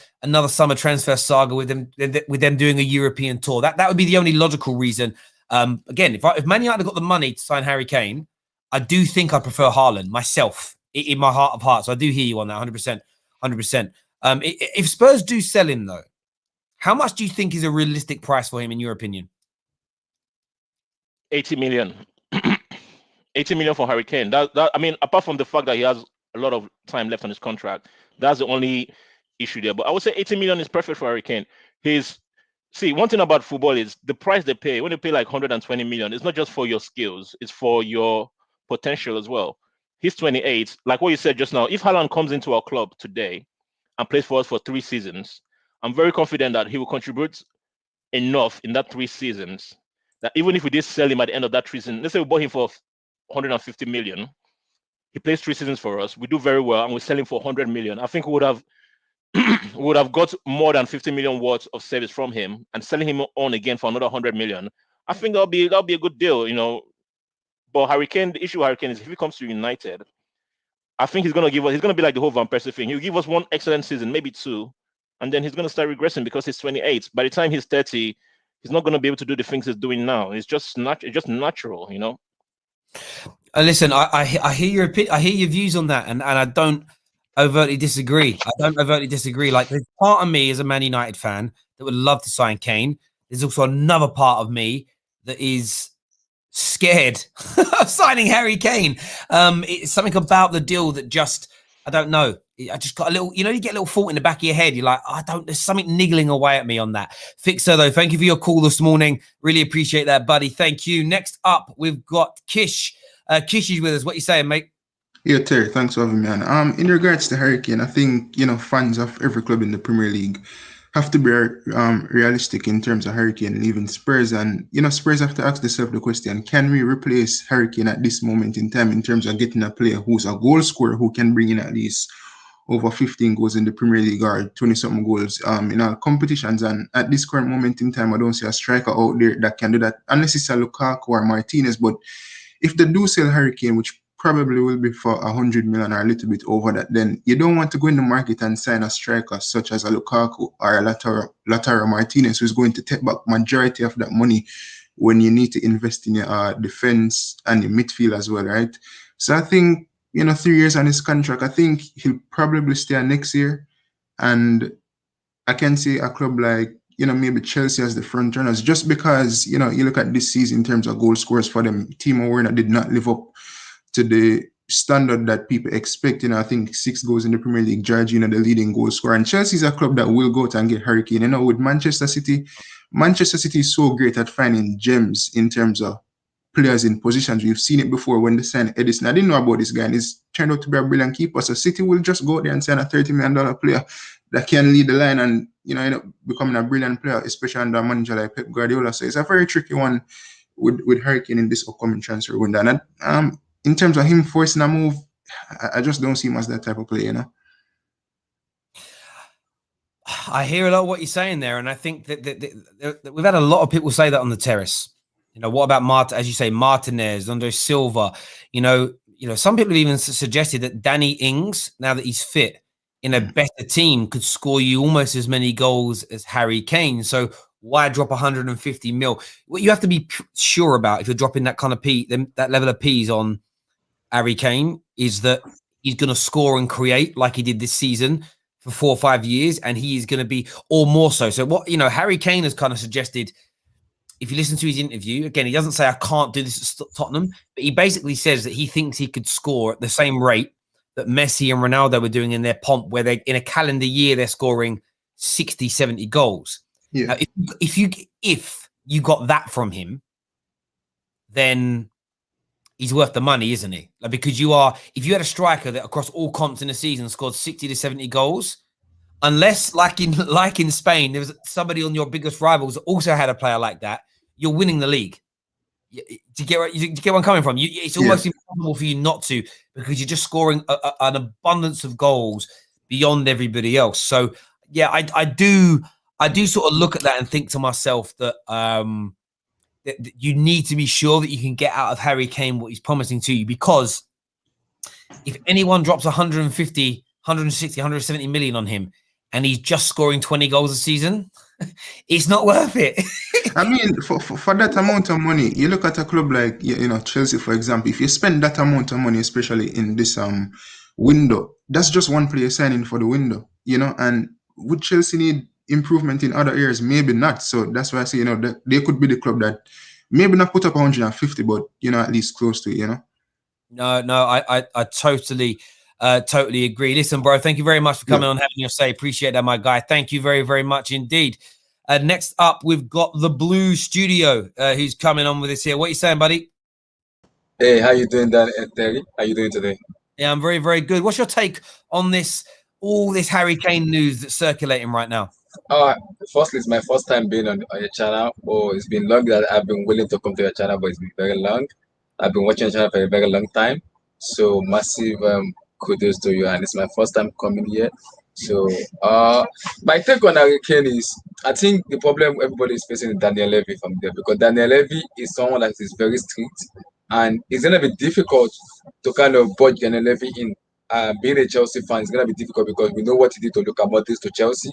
summer transfer saga with them doing a European tour? That would be the only logical reason. Again, if Man United got the money to sign Harry Kane, I do think I prefer Haaland myself in my heart of hearts. I do hear you on that 100%. If Spurs do sell him, though, how much do you think is a realistic price for him, in your opinion? 80 million. 80 million for Harry Kane. That I mean, apart from the fact that he has a lot of time left on his contract, that's the only issue there. But I would say 80 million is perfect for Harry Kane. See, one thing about football is the price they pay. When they pay like 120 million, it's not just for your skills, it's for your potential as well. He's 28. Like what you said just now, if Haaland comes into our club today and plays for us for 3 seasons, I'm very confident that he will contribute enough in that 3 seasons that even if we did sell him at the end of that 3 seasons, let's say we bought him for 150 million, he plays 3 seasons for us, we do very well, and we sell him for 100 million. I think we would have got more than 50 million worth of service from him, and selling him on again for another 100 million. I think that'll be a good deal, you know. But Harry Kane, the issue with Harry Kane is if he comes to United, I think he's gonna be like the whole Van Persie thing. He'll give us 1 excellent season, maybe 2, and then he's gonna start regressing because he's 28. By the time he's 30, he's not gonna be able to do the things he's doing now. It's just natural, you know. Listen, I hear your opinion. I hear your views on that, and I don't overtly disagree. Like, there's part of me as a Man United fan that would love to sign Kane. There's also another part of me that is scared of signing Harry Kane. It's something about the deal that just, I don't know. I just got a little, you know, you get a little thought in the back of your head. You're like, there's something niggling away at me on that. Fixer, though, thank you for your call this morning. Really appreciate that, buddy. Thank you. Next up, we've got Kish. Kish is with us. What you saying, mate? Yeah, Terry, thanks for having me on. In regards to Hurricane, I think, fans of every club in the Premier League have to be realistic in terms of Hurricane leaving Spurs. And, Spurs have to ask themselves the question, can we replace Hurricane at this moment in time in terms of getting a player who's a goal scorer who can bring in at least over 15 goals in the Premier League or 20-something goals in our competitions. And at this current moment in time, I don't see a striker out there that can do that, unless it's a Lukaku or Martinez. But if they do sell Hurricane, which probably will be for 100 million or a little bit over that, then you don't want to go in the market and sign a striker such as a Lukaku or a Lautaro Martinez, who's going to take back majority of that money when you need to invest in your defense and your midfield as well, right? So I think, 3 years on his contract, I think he'll probably stay next year. And I can see a club like, maybe Chelsea as the front runners, just because, you look at this season in terms of goal scorers for them. Timo Werner did not live up to the standard that people expect. I think 6 goals in the Premier League, Jorginho, the leading goal scorer. And Chelsea is a club that will go out and get Hurricane. With Manchester City is so great at finding gems in terms of players in positions. We've seen it before when they signed Edison. I didn't know about this guy, and he's turned out to be a brilliant keeper. So City will just go there and sign a $30 million player that can lead the line and end up becoming a brilliant player, especially under a manager like Pep Guardiola. So it's a very tricky one with Hurricane in this upcoming transfer window. And in terms of him forcing a move, I just don't see him as that type of player, I hear a lot of what you're saying there, and I think that we've had a lot of people say that on the terrace. What about as you say, Martinez, Andre Silva? Some people have even suggested that Danny Ings, now that he's fit, in a better team, could score you almost as many goals as Harry Kane. So why drop 150 mil? What you have to be sure about if you're dropping that kind of that level of P's on Harry Kane is that he's going to score and create like he did this season for 4 or 5 years, and he is going to be or more so. So what Harry Kane has kind of suggested. If you listen to his interview, again, he doesn't say I can't do this at Tottenham, but he basically says that he thinks he could score at the same rate that Messi and Ronaldo were doing in their pomp, where they in a calendar year they're scoring 60, 70 goals. Yeah. Now, if you got that from him, then he's worth the money, isn't he? Because if you had a striker that across all comps in the season scored 60 to 70 goals, unless like in Spain, there was somebody on your biggest rivals that also had a player like that, you're winning the league. Do you get where I'm coming from? It's almost impossible for you not to, because you're just scoring an abundance of goals beyond everybody else. So yeah, I do sort of look at that and think to myself that that you need to be sure that you can get out of Harry Kane what he's promising to you, because if anyone drops 150, 160, 170 million on him and he's just scoring 20 goals a season, it's not worth it. I mean, for that amount of money, you look at a club like Chelsea, for example. If you spend that amount of money, especially in this window, that's just one player signing for the window, And would Chelsea need improvement in other areas? Maybe not. So that's why I say, that they could be the club that maybe not put up 150, but at least close to it, No, I totally agree. Listen, bro, thank you very much for coming on, having your say. Appreciate that, my guy. Thank you very, very much indeed. Next up, we've got the Blue Studio, who's coming on with us here. What are you saying, buddy? Hey, how you doing, Dan and Terry? How you doing today? Yeah, I'm very, very good. What's your take on all this Harry Kane news that's circulating right now? Firstly, it's my first time being on your channel. Oh, it's been long that I've been willing to come to your channel, but it's been very long. I've been watching your channel for a very long time. So massive kudos to you, and it's my first time coming here. So my take on Harry Kane is, I think the problem everybody is facing is Daniel Levy from there, because Daniel Levy is someone that is very strict, and it's gonna be difficult to kind of budge Daniel Levy in. Being a Chelsea fan is gonna be difficult because we know what he did to Lukaku to Chelsea,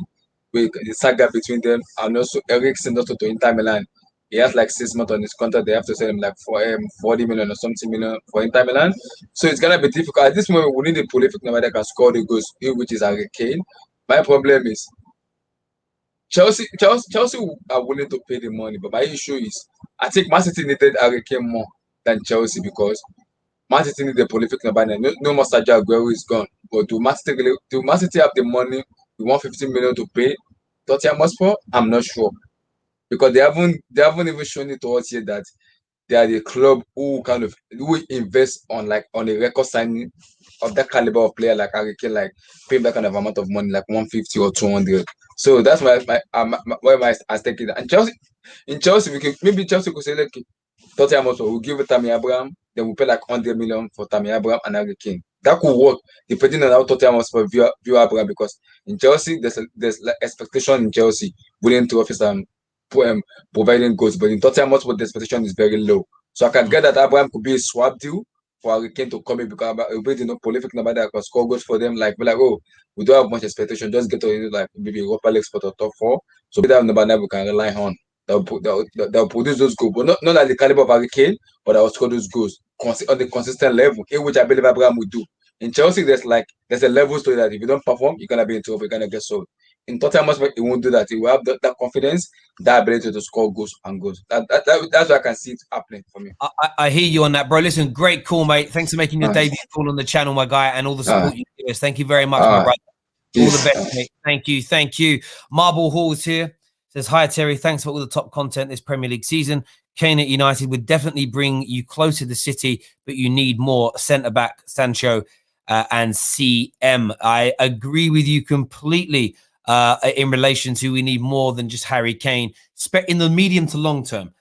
with the saga between them, and also Eriksen also to Inter Milan. He has like 6 months on his contract. They have to sell him like for 40 million or something million for Inter Milan. So it's gonna be difficult. At this moment, we need a prolific number that can score the goals, which is Harry Kane. My problem is Chelsea are willing to pay the money, but my issue is I think Man City needed Harry Kane more than Chelsea, because Man City need a prolific number. No more Sergio Aguero is gone. But do Man City have the money, the 150 million to pay Tottenham Hotspur? I'm not sure, because they haven't even shown it to us yet that they are the club who invest on a record signing of that caliber of player like Harry Kane, like pay that kind of amount of money, like 150 or 200. So that's why I take it. And Chelsea, we can maybe Chelsea could say like Tottenham also will give it Tammy Abraham, then we pay like 100 million for Tammy Abraham and Harry Kane. That could work depending on how Tottenham also view Abraham, because in Chelsea there's like expectation in Chelsea willing to offer providing goals, but in Tottenham also the expectation is very low. So I can get that Abraham could be a swap deal for Harry Kane to come in, because it'll be prolific number that can score goals for them. Like, we're like, oh, we don't have much expectation, just get to like maybe upper legs for the top 4. So that number that we can rely on. They'll produce those goals, but not at the caliber of Harry Kane, but I'll score those goals on the consistent level, in which I believe Abraham will do. In Chelsea, there's a level to that. If you don't perform, you're gonna be in trouble. You're gonna get sold. In Tottenham, he won't do that. He will have that confidence, that ability to score goals and goals. That's what I can see it happening for me. I hear you on that, bro. Listen, great call, mate. Thanks for making your debut call on the channel, my guy, and all the support you give us. Thank you very much, my brother. All the best, mate. Thank you. Marble Hall's here. Says, hi, Terry. Thanks for all the top content this Premier League season. Kane at United would definitely bring you closer to the City, but you need more centre-back, Sancho and CM. I agree with you completely in relation to we need more than just Harry Kane. In the medium to long term,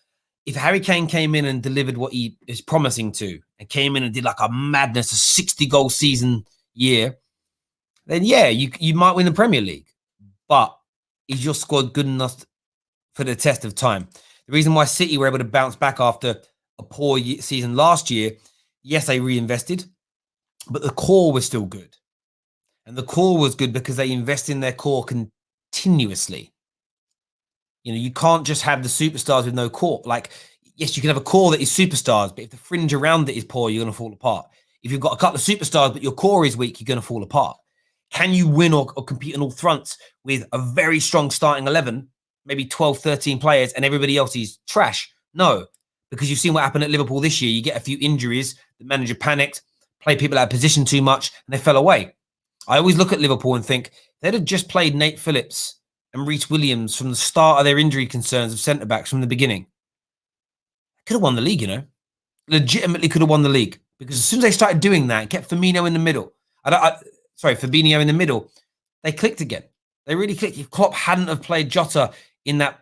if Harry Kane came in and delivered what he is promising to, and came in and did like a madness, a 60-goal season year, then yeah, you might win the Premier League. But is your squad good enough for the test of time? The reason why City were able to bounce back after a poor season last year, yes, they reinvested, but the core was still good. And the core was good because they invest in their core continuously. You know, you can't just have the superstars with no core. Like, yes, you can have a core that is superstars, but if the fringe around it is poor, you're going to fall apart. If you've got a couple of superstars, but your core is weak, you're going to fall apart. Can you win or compete on all fronts with a very strong starting 11, maybe 12, 13 players, and everybody else is trash? No, because you've seen what happened at Liverpool this year. You get a few injuries, the manager panicked, played people out of position too much, and they fell away. I always look at Liverpool and think they'd have just played Nate Phillips and Reece Williams from the start of their injury concerns of centre-backs from the beginning. Could have won the league, you know. Legitimately could have won the league. Because as soon as they started doing that, kept Firmino in the middle. Fabinho in the middle, they clicked again. They really clicked. If Klopp hadn't have played Jota in that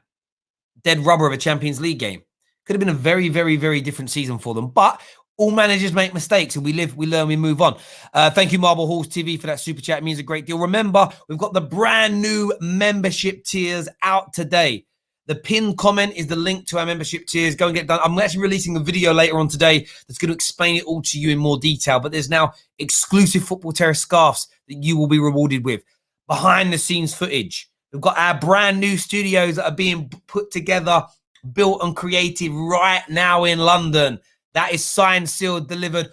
dead rubber of a Champions League game, could have been a very, very, very different season for them. But all managers make mistakes, and we live, we learn, we move on. Thank you, Marble Halls TV, for that super chat. It means a great deal. Remember, we've got the brand new membership tiers out today. The pinned comment is the link to our membership tiers. Go and get it done. I'm actually releasing a video later on today that's going to explain it all to you in more detail. But there's now exclusive Football Terrace scarves that you will be rewarded with. Behind the scenes footage. We've got our brand new studios that are being put together, built and created right now in London. That is signed, sealed, delivered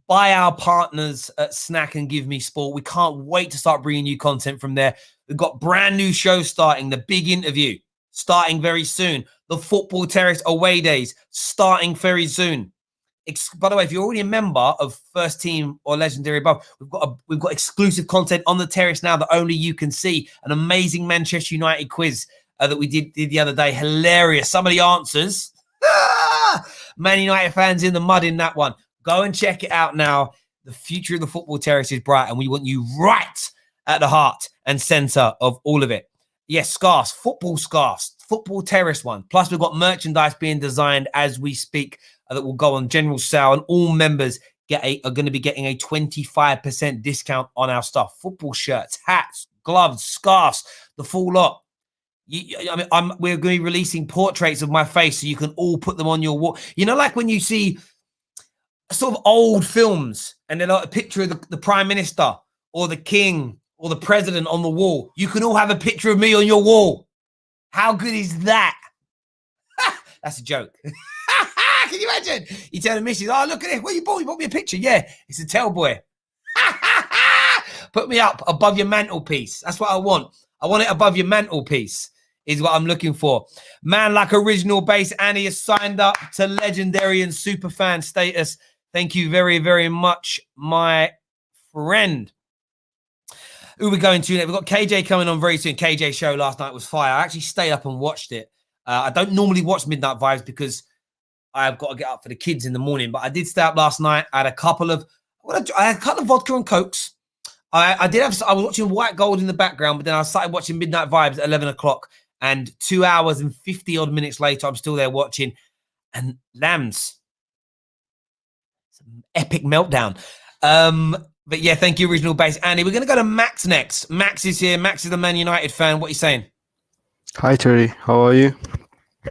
by our partners at Snack and Give Me Sport. We can't wait to start bringing you content from there. We've got brand new shows starting. The Big Interview starting very soon. The Football Terrace Away Days starting very soon. By the way, if you're already a member of First Team or Legendary Above, we've got exclusive content on the terrace now that only you can see. An amazing Manchester United quiz that we did the other day. Hilarious. Some of the answers. Man United fans in the mud in that one. Go and check it out now. The future of the Football Terrace is bright, and we want you right at the heart and centre of all of it. Yes, scarves, Football Terrace one. Plus, we've got merchandise being designed as we speak that will go on general sale, and all members are going to be getting a 25% discount on our stuff. Football shirts, hats, gloves, scarves, the full lot. We're going to be releasing portraits of my face so you can all put them on your wall. You know, like when you see sort of old films and then a picture of the Prime Minister or the King or the President on the wall. You can all have a picture of me on your wall. How good is that? That's a joke. Can you imagine? You tell the missus, oh, look at it. What you bought? You bought me a picture. Yeah, it's a Tellboy. Put me up above your mantelpiece. That's what I want. I want it above your mantelpiece is what I'm looking for. Man like Original Base Annie has signed up to legendary and super fan status. Thank you very, very much, my friend. Who are we going to next? We've got KJ coming on very soon. KJ show last night was fire. I actually stayed up and watched it. I don't normally watch Midnight Vibes because I've got to get up for the kids in the morning, but I did stay up last night. I had a couple of I had a couple of vodka and cokes. I was watching White Gold in the background, but then I started watching Midnight Vibes at 11 o'clock. And 2 hours and 50 odd minutes later, I'm still there watching. And Lambs, some epic meltdown. But yeah, thank you, Original Base. Andy, we're going to go to Max next. Max is here. Max is the Man United fan. What are you saying? Hi, Terry. How are you?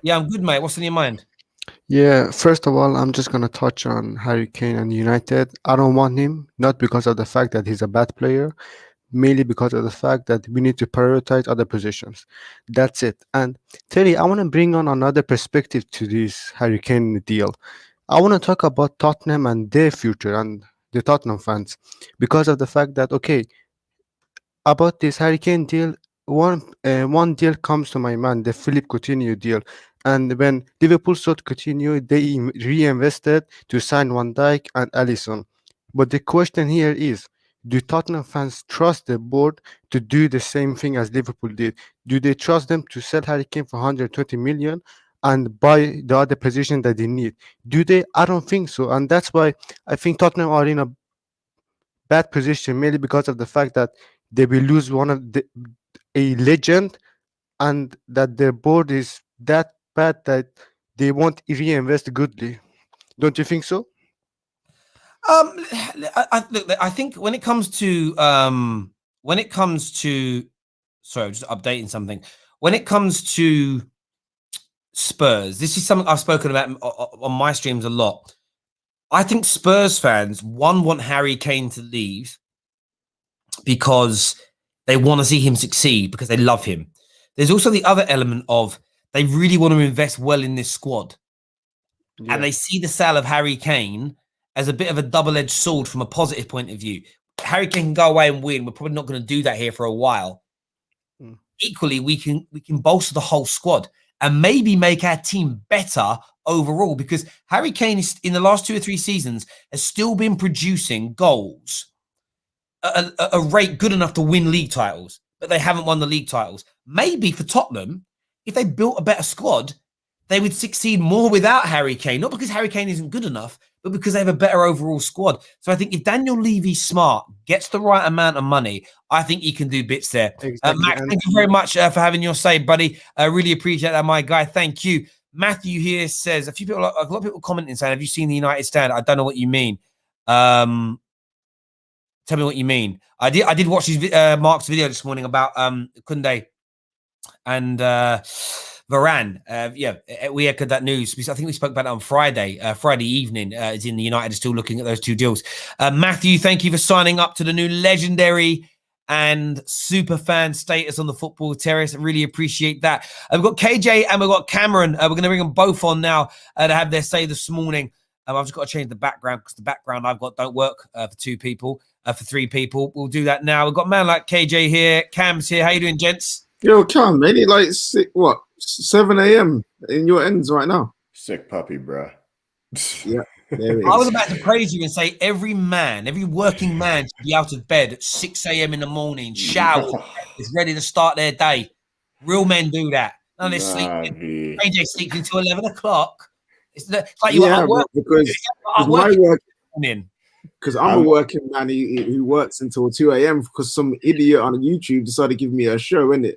Yeah, I'm good, mate. What's on your mind? Yeah, first of all, I'm just going to touch on Harry Kane and United. I don't want him, not because of the fact that he's a bad player, mainly because of the fact that we need to prioritize other positions. That's it. And Terry, I want to bring on another perspective to this Harry Kane deal. I want to talk about Tottenham and their future and the Tottenham fans because of the fact that, okay, about this Harry Kane deal, one deal comes to my mind, the Philippe Coutinho deal. And when Liverpool sold Coutinho, they reinvested to sign Van Dijk and Alisson. But the question here is, do Tottenham fans trust the board to do the same thing as Liverpool did? Do they trust them to sell Harry Kane for 120 million and buy the other position that they need? Do they? I don't think so. And that's why I think Tottenham are in a bad position, mainly because of the fact that they will lose a legend, and that their board is that bad that they won't reinvest goodly. Don't you think so? Look, I think when it comes to sorry, I'm just updating something. When it comes to Spurs, this is something I've spoken about on my streams a lot. I think Spurs fans, want Harry Kane to leave because they want to see him succeed, because they love him. There's also the other element of they really want to invest well in this squad. Yeah. And they see the sale of Harry Kane as a bit of a double-edged sword from a positive point of view. Harry Kane can go away and win. We're probably not going to do that here for a while. Equally, we can bolster the whole squad and maybe make our team better overall, because Harry Kane is, in the last 2 or 3 seasons, has still been producing goals at a rate good enough to win league titles, but they haven't won the league titles. Maybe for Tottenham, if they built a better squad, they would succeed more without Harry Kane, not because Harry Kane isn't good enough, but because they have a better overall squad. So I think if Daniel Levy's smart, gets the right amount of money, I think he can do bits there. Exactly. Max, thank you very much for having your say, buddy. I really appreciate that, my guy. Thank you. Matthew here says, a lot of people commenting saying, have you seen the United stand? I don't know what you mean. Tell me what you mean. I did watch his Mark's video this morning about Koundé and Varane. We echoed that news. I think we spoke about it on Friday evening. As in the United is still looking at those 2 deals. Matthew, thank you for signing up to the new legendary and super fan status on the Football Terrace. I really appreciate that. We've got KJ and we've got Cameron. We're going to bring them both on now to have their say this morning. I've just got to change the background because the background I've got don't work for 2 people. For 3 people, we'll do that now. We've got a man like KJ here. Cam's here. How you doing, gents? Yo, Cam, ain't it like 7 a.m. in your ends right now? Sick puppy, bro. Yeah, there it is. I was about to praise you and say every working man should be out of bed at 6 a.m. in the morning, showered, is ready to start their day. Real men do that. None of this sleeping. KJ sleeps until 11 o'clock. It's like you are at work. Because my work. Because I'm a working man who works until 2 a.m. because some idiot on YouTube decided to give me a show, innit?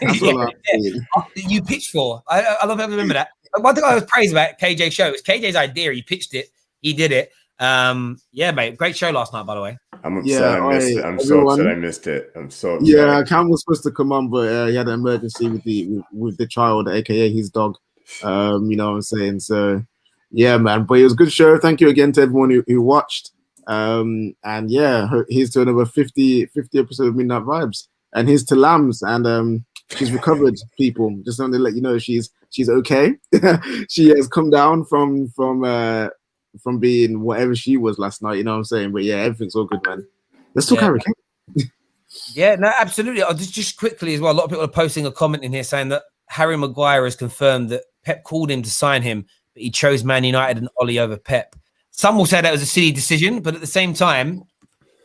That's all I'm saying. You pitched for. I love to remember that. One thing I was praised about KJ's show, it was KJ's idea. He pitched it. He did it. Yeah, mate. Great show last night, by the way. I'm upset I missed it. I'm so upset I missed it. I'm so upset. Yeah, Cam was supposed to come on, but he had an emergency with the child, aka his dog. You know what I'm saying? So, yeah, man. But it was a good show. Thank you again to everyone who watched. And yeah, here's to another 50 episode of Midnight Vibes, and here's to Lambs, and she's recovered. People, just wanted to let you know she's okay. She has come down from being whatever she was last night, you know what I'm saying? But yeah, everything's all good, man. Let's talk Harry Kane. Yeah, no, absolutely. Just quickly as well, a lot of people are posting a comment in here saying that Harry Maguire has confirmed that Pep called him to sign him, but he chose Man United and Ollie over Pep. Some will say that was a silly decision, but at the same time,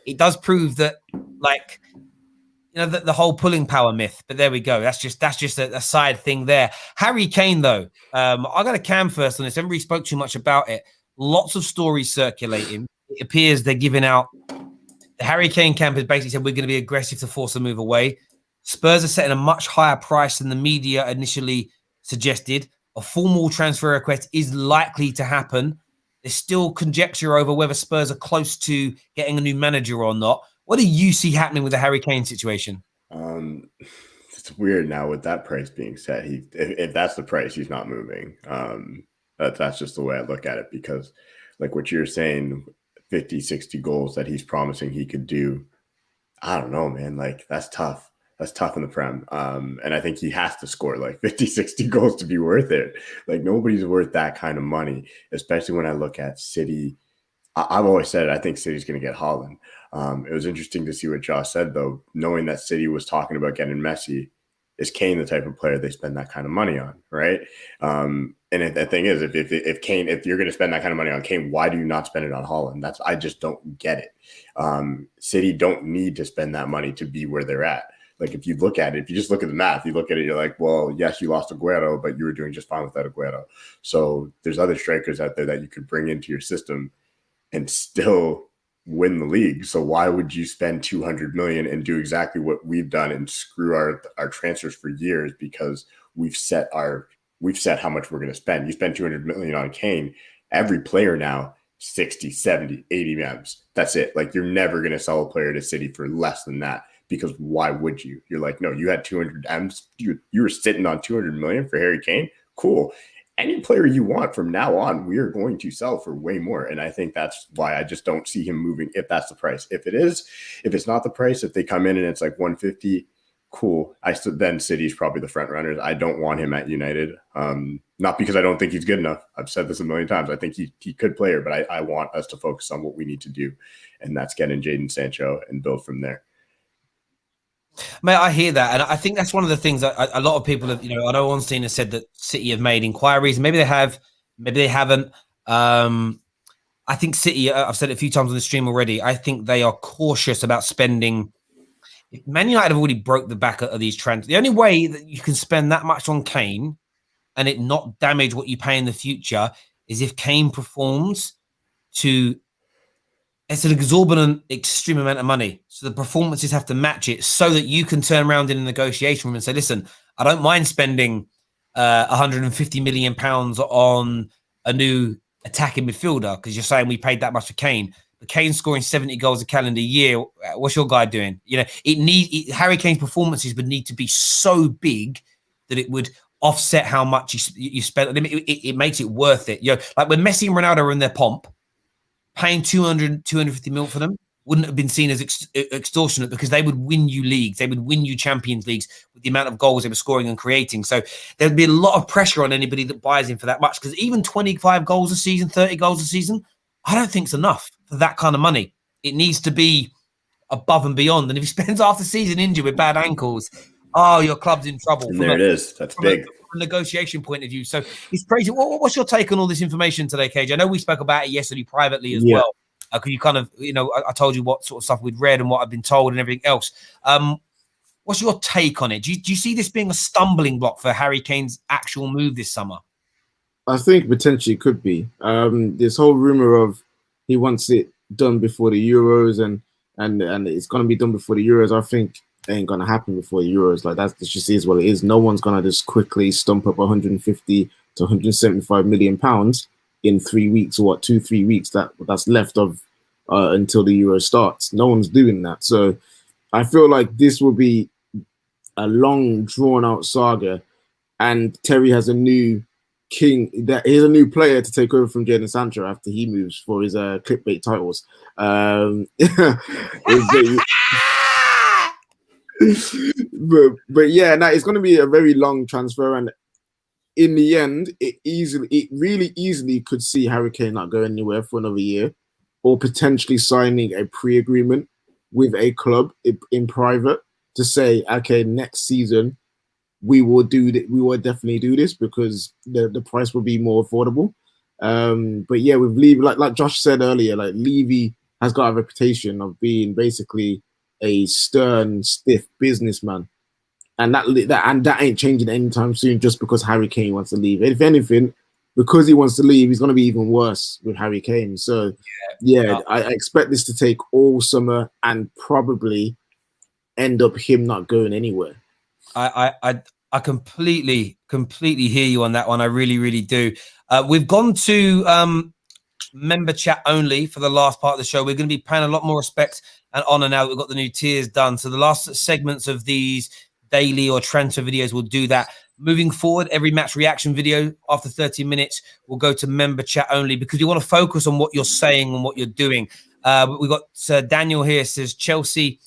it does prove that, like, you know, the whole pulling power myth. But there we go. That's just a side thing there. Harry Kane, though, I got a Cam first on this. Everybody spoke too much about it. Lots of stories circulating. it appears they're giving out. The Harry Kane camp has basically said we're going to be aggressive to force a move away. Spurs are setting a much higher price than the media initially suggested. A formal transfer request is likely to happen. There's still conjecture over whether Spurs are close to getting a new manager or not. What do you see happening with the Harry Kane situation? It's weird now with that price being set. If that's the price, he's not moving. That's just the way I look at it, because like what you're saying, 50, 60 goals that he's promising he could do. I don't know, man. Like that's tough. That's tough in the Prem. And I think he has to score like 50, 60 goals to be worth it. Like nobody's worth that kind of money, especially when I look at City. I've always said I think City's going to get Haaland. It was interesting to see what Josh said, though, knowing that City was talking about getting Messi. Is Kane the type of player they spend that kind of money on, right? And the thing is, if Kane, if you're going to spend that kind of money on Kane, why do you not spend it on Haaland? I just don't get it. City don't need to spend that money to be where they're at. Like if you look at it, if you just look at the math, you look at it, you're like, well, yes, you lost Aguero, but you were doing just fine without Aguero. So there's other strikers out there that you could bring into your system and still win the league. So why would you spend 200 million and do exactly what we've done and screw our transfers for years, because we've set how much we're going to spend. You spend 200 million on Kane, every player now 60, 70, 80 M's. That's it. Like you're never going to sell a player to City for less than that, because why would you? You're like, no, you had 200 M's. You were sitting on 200 million for Harry Kane. Cool. Any player you want from now on, we are going to sell for way more. And I think that's why I just don't see him moving if that's the price. If it's not the price, if they come in and it's like 150, cool. Then City's probably the front runners. I don't want him at United. Not because I don't think he's good enough. I've said this a million times. I think he could play her, but I want us to focus on what we need to do. And that's getting Jadon Sancho and build from there. Mate, I hear that, and I think that's one of the things that a lot of people have. I know Ornstein has said that City have made inquiries. Maybe they have, maybe they haven't. I think City. I've said it a few times on the stream already. I think they are cautious about spending. Man United have already broke the back of these transfers. The only way that you can spend that much on Kane and it not damage what you pay in the future is if Kane performs to. It's an exorbitant, extreme amount of money. So the performances have to match it so that you can turn around in a negotiation room and say, listen, I don't mind spending 150 million pounds on a new attacking midfielder because you're saying we paid that much for Kane. But Kane's scoring 70 goals a calendar year. What's your guy doing? Harry Kane's performances would need to be so big that it would offset how much you spent. It makes it worth it. Like when Messi and Ronaldo are in their pomp, paying 250 mil for them wouldn't have been seen as extortionate, because they would win you leagues. They would win you Champions Leagues with the amount of goals they were scoring and creating. So there'd be a lot of pressure on anybody that buys him for that much, because even 25 goals a season, 30 goals a season, I don't think it's enough for that kind of money. It needs to be above and beyond. And if he spends half the season injured with bad ankles, your club's in trouble. And there it is. That's big. From a negotiation point of view. So it's crazy. What's your take on all this information today, KJ? I know we spoke about it yesterday privately as well. Because you kind of, I told you what sort of stuff we'd read and what I've been told and everything else. What's your take on it? Do you see this being a stumbling block for Harry Kane's actual move this summer? I think potentially could be. This whole rumor of he wants it done before the Euros and it's going to be done before the Euros. I think it ain't going to happen before the Euros. Like that just is what it is. No one's going to just quickly stump up 150 to 175 million pounds in 3 weeks, or 2-3 weeks that's left of until the Euro starts. No one's doing that. So I feel like this will be a long drawn out saga, and Terry has a new he's a new player to take over from Jadon Sancho after he moves for his clickbait titles. But yeah, it's going to be a very long transfer, and in the end, it really easily could see Harry Kane not going anywhere for another year, or potentially signing a pre-agreement with a club in private to say, okay, next season we will definitely do this because the price will be more affordable. But yeah, with Levy, like Josh said earlier, like Levy has got a reputation of being basically a stern, stiff businessman. And that ain't changing anytime soon just because Harry Kane wants to leave. If anything, because he wants to leave, he's going to be even worse with Harry Kane. So Yeah, I expect this to take all summer and probably end up him not going anywhere. I completely hear you on that one. I really do. We've gone to member chat only for the last part of the show. We're going to be paying a lot more respect and honor now that we've got the new tiers done. So the last segments of these daily or transfer videos will do that. Moving forward, every match reaction video after 30 minutes will go to member chat only because we want to focus on what you're saying and what you're doing. We've got Daniel here says Chelsea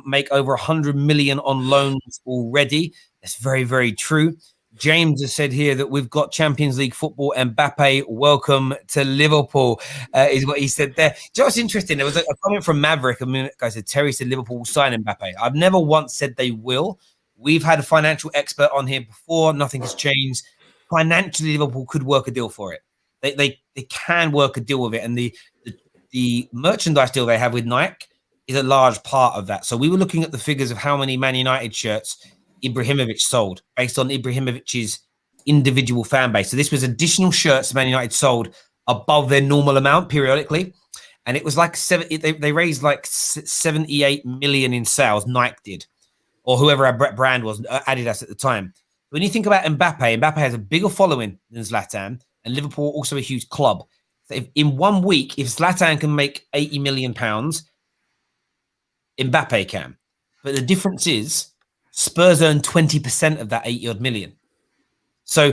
make over 100 million on loans already. That's very true. James has said here that we've got Champions League football. Mbappe, welcome to Liverpool, is what he said there. Do you know what's interesting? There was a comment from Maverick a minute ago. Said Terry said Liverpool will sign Mbappe. I've never once said they will. We've had a financial expert on here before. Nothing has changed. Financially, Liverpool could work a deal for it. They can work a deal with it. And the merchandise deal they have with Nike is a large part of that. So we were looking at the figures of how many Man United shirts Ibrahimovic sold based on Ibrahimovic's individual fan base. So this was additional shirts Man United sold above their normal amount periodically. And it was like they raised like 78 million in sales, Nike did, or whoever our brand was, Adidas at the time. When you think about Mbappe has a bigger following than Zlatan, and Liverpool also a huge club. So if, in 1 week, if Zlatan can make £80 million, Mbappe can. But the difference is Spurs earn 20% of that 80 odd million. So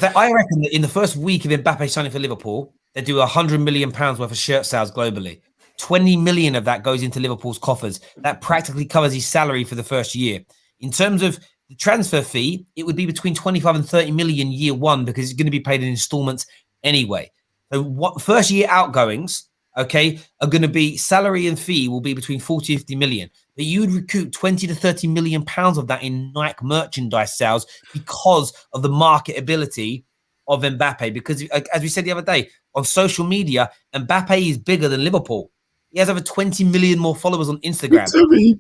I reckon that in the first week of Mbappe signing for Liverpool, they do £100 million worth of shirt sales globally. 20 million of that goes into Liverpool's coffers. That practically covers his salary for the first year. In terms of the transfer fee, it would be between 25 and 30 million year one because it's going to be paid in installments anyway. So what first year outgoings, okay, are going to be salary and fee will be between 40 and 50 million. But you would recoup 20 to 30 million pounds of that in Nike merchandise sales because of the marketability of Mbappe. Because as we said the other day, on social media, Mbappe is bigger than Liverpool. He has over 20 million more followers on Instagram.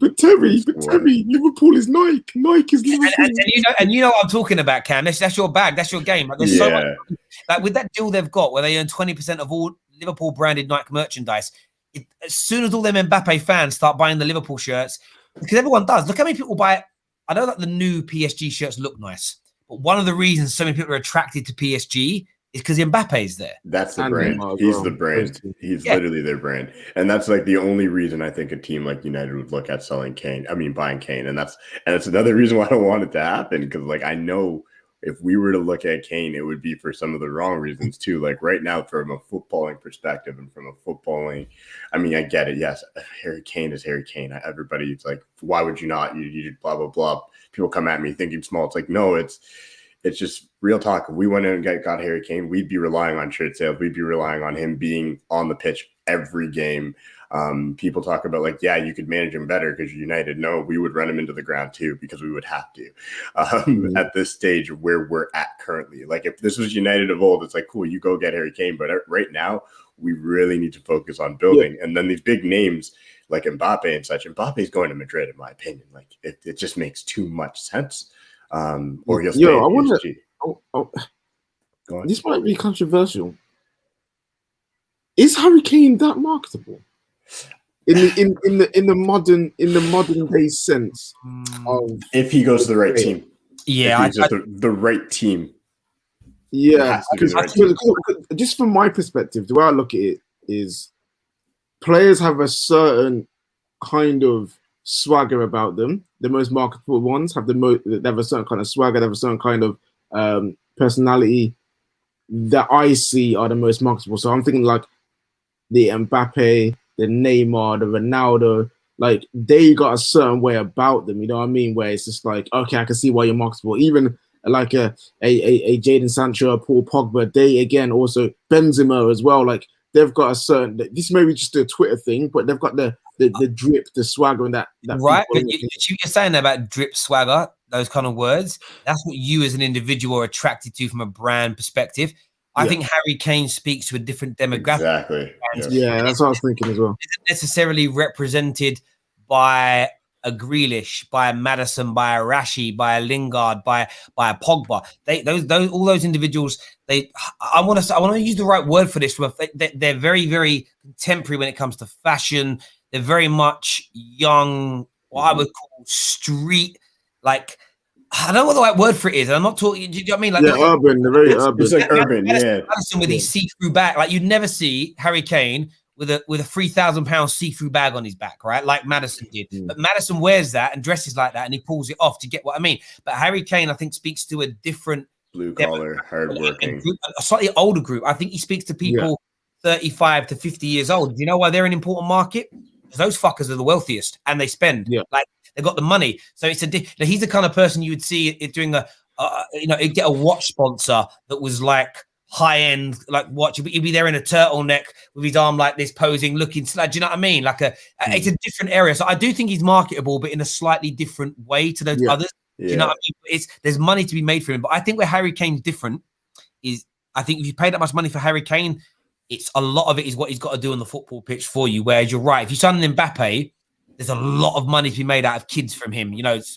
But Terry, Liverpool is Nike. Nike is Liverpool. And you know what I'm talking about, Cam. That's your bag. That's your game. Like, there's so much. Like with that deal they've got where they earn 20% of all Liverpool branded Nike merchandise, as soon as all them Mbappe fans start buying the Liverpool shirts, because everyone does. Look how many people buy it. I know that the new PSG shirts look nice, but one of the reasons so many people are attracted to PSG is because Mbappe is there. That's the brand. He's the brand. He's literally their brand. And that's like the only reason I think a team like United would look at buying Kane. And that's another reason why I don't want it to happen. Because like I know if we were to look at Kane, it would be for some of the wrong reasons too. Like right now, from a footballing perspective and from a footballing, I mean, I get it. Yes, Harry Kane is Harry Kane. Everybody's like, why would you not? You blah blah blah. People come at me thinking small. It's like no, it's just real talk. If we went in and got Harry Kane, we'd be relying on shirt sales. We'd be relying on him being on the pitch every game. People talk about like, yeah, you could manage him better because you're United. No, we would run him into the ground too because we would have to at this stage where we're at currently. Like if this was United of old, it's like, cool, you go get Harry Kane. But right now, we really need to focus on building. And then these big names like Mbappe and such. Mbappe's going to Madrid, in my opinion. Like it just makes too much sense. Or he'll stay at PSG. This might be controversial. Is Harry Kane that marketable? In the modern day sense of if he goes to the right team. Yeah, the right team. Yeah, just from my perspective, the way I look at it is players have a certain kind of swagger about them. The most marketable ones have they have a certain kind of swagger, they have a certain kind of personality that I see are the most marketable. So I'm thinking like the Mbappe, the Neymar, the Ronaldo, like they got a certain way about them, you know what I mean? Where it's just like, okay, I can see why you're marketable. Even like a Jadon Sancho, Paul Pogba, they again also Benzema as well. Like they've got a certain. This may be just a Twitter thing, but they've got the drip, the swagger, and that right. But you're saying about drip, swagger, those kind of words. That's what you as an individual are attracted to from a brand perspective. I think Harry Kane speaks to a different demographic. Exactly. Yeah, that's what I was thinking as well. Isn't necessarily represented by a Grealish, by a Maddison, by a Rashi, by a Lingard, by a Pogba. All those individuals. I want to use the right word for this. They're very, very contemporary when it comes to fashion. They're very much young, what I would call street, like. I don't know what the right word for it is. I'm not talking. Do you know what I mean? Like urban. They're very urban. It's like urban, Madison with his see-through bag. Like you'd never see Harry Kane with a £3,000 see-through bag on his back, right? Like Maddison did. But Maddison wears that and dresses like that, and he pulls it off. To get what I mean? But Harry Kane, I think, speaks to a different blue collar, hardworking, a slightly older group. I think he speaks to people 35 to 50 years old. Do you know why they're an important market? Because those fuckers are the wealthiest, and they spend. Like they've got the money. So it's he's the kind of person you would see it doing he'd get a watch sponsor that was like high end, like watch. He'd be there in a turtleneck with his arm like this, posing, looking. Do you know what I mean? Like it's a different area. So I do think he's marketable, but in a slightly different way to those others. Do you know what I mean? There's money to be made for him, but I think where Harry Kane's different is I think if you pay that much money for Harry Kane, it's a lot of it is what he's got to do on the football pitch for you. Whereas you're right, if you sign an Mbappe, there's a lot of money to be made out of kids from him,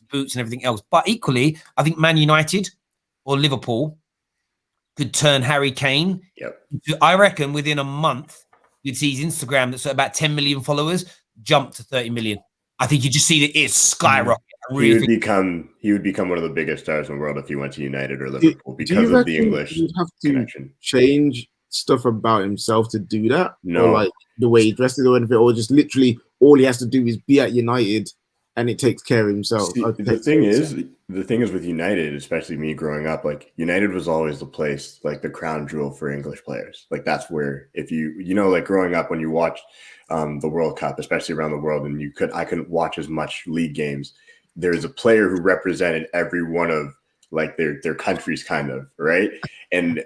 boots and everything else. But equally, I think Man United or Liverpool could turn Harry Kane. I reckon within a month, you'd see his Instagram that's at about 10 million followers jump to 30 million. I think you just see that it's skyrocket. He would become one of the biggest stars in the world if he went to United or Liverpool because of the English connection. Change stuff about himself to do that? No, or like the way he dresses or anything, or just literally all he has to do is be at United and it takes care of himself. See, the thing is with United, especially me growing up, like United was always the place, like the crown jewel for English players. Like that's where if like growing up when you watched the World Cup, especially around the world, and I couldn't watch as much league games. There's a player who represented every one of like their countries, kind of, right? And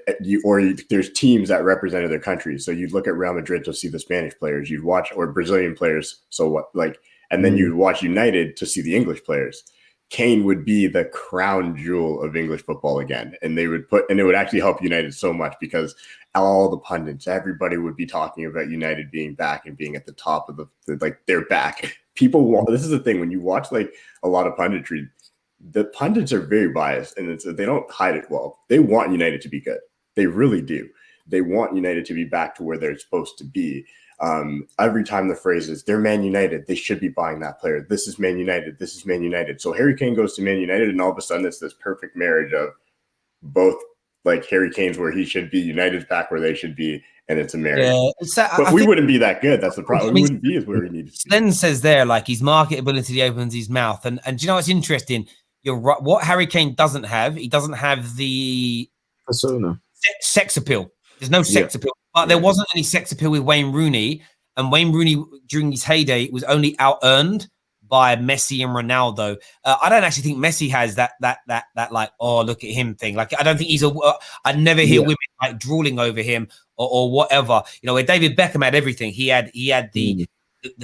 there's teams that represented their countries. So you'd look at Real Madrid to see the Spanish players, you'd watch, or Brazilian players. So what, like, and then you'd watch United to see the English players. Kane would be the crown jewel of English football again. And it would actually help United so much because all the pundits, everybody would be talking about United being back and being at the top of like they're back. This is the thing, when you watch like a lot of punditry, the pundits are very biased and they don't hide it well. They want United to be good. They really do. They want United to be back to where they're supposed to be. Every time the phrase is, they're Man United, they should be buying that player. This is Man United. This is Man United. So Harry Kane goes to Man United and all of a sudden it's this perfect marriage of both, like Harry Kane's where he should be, United's back where they should be, and it's a marriage. But we wouldn't be that good. That's the problem. We wouldn't be as where we need to be. Slen says there, like his marketability opens his mouth. And do you know what's interesting? You're right. What Harry Kane doesn't have, he doesn't have the persona, sex appeal. There's no sex appeal. But there wasn't any sex appeal with Wayne Rooney. And Wayne Rooney, during his heyday, was only out-earned by Messi and Ronaldo. I don't actually think Messi has that like, oh, look at him thing. Like, I don't think I never hear women like drooling over him or whatever. Where David Beckham had everything. He had the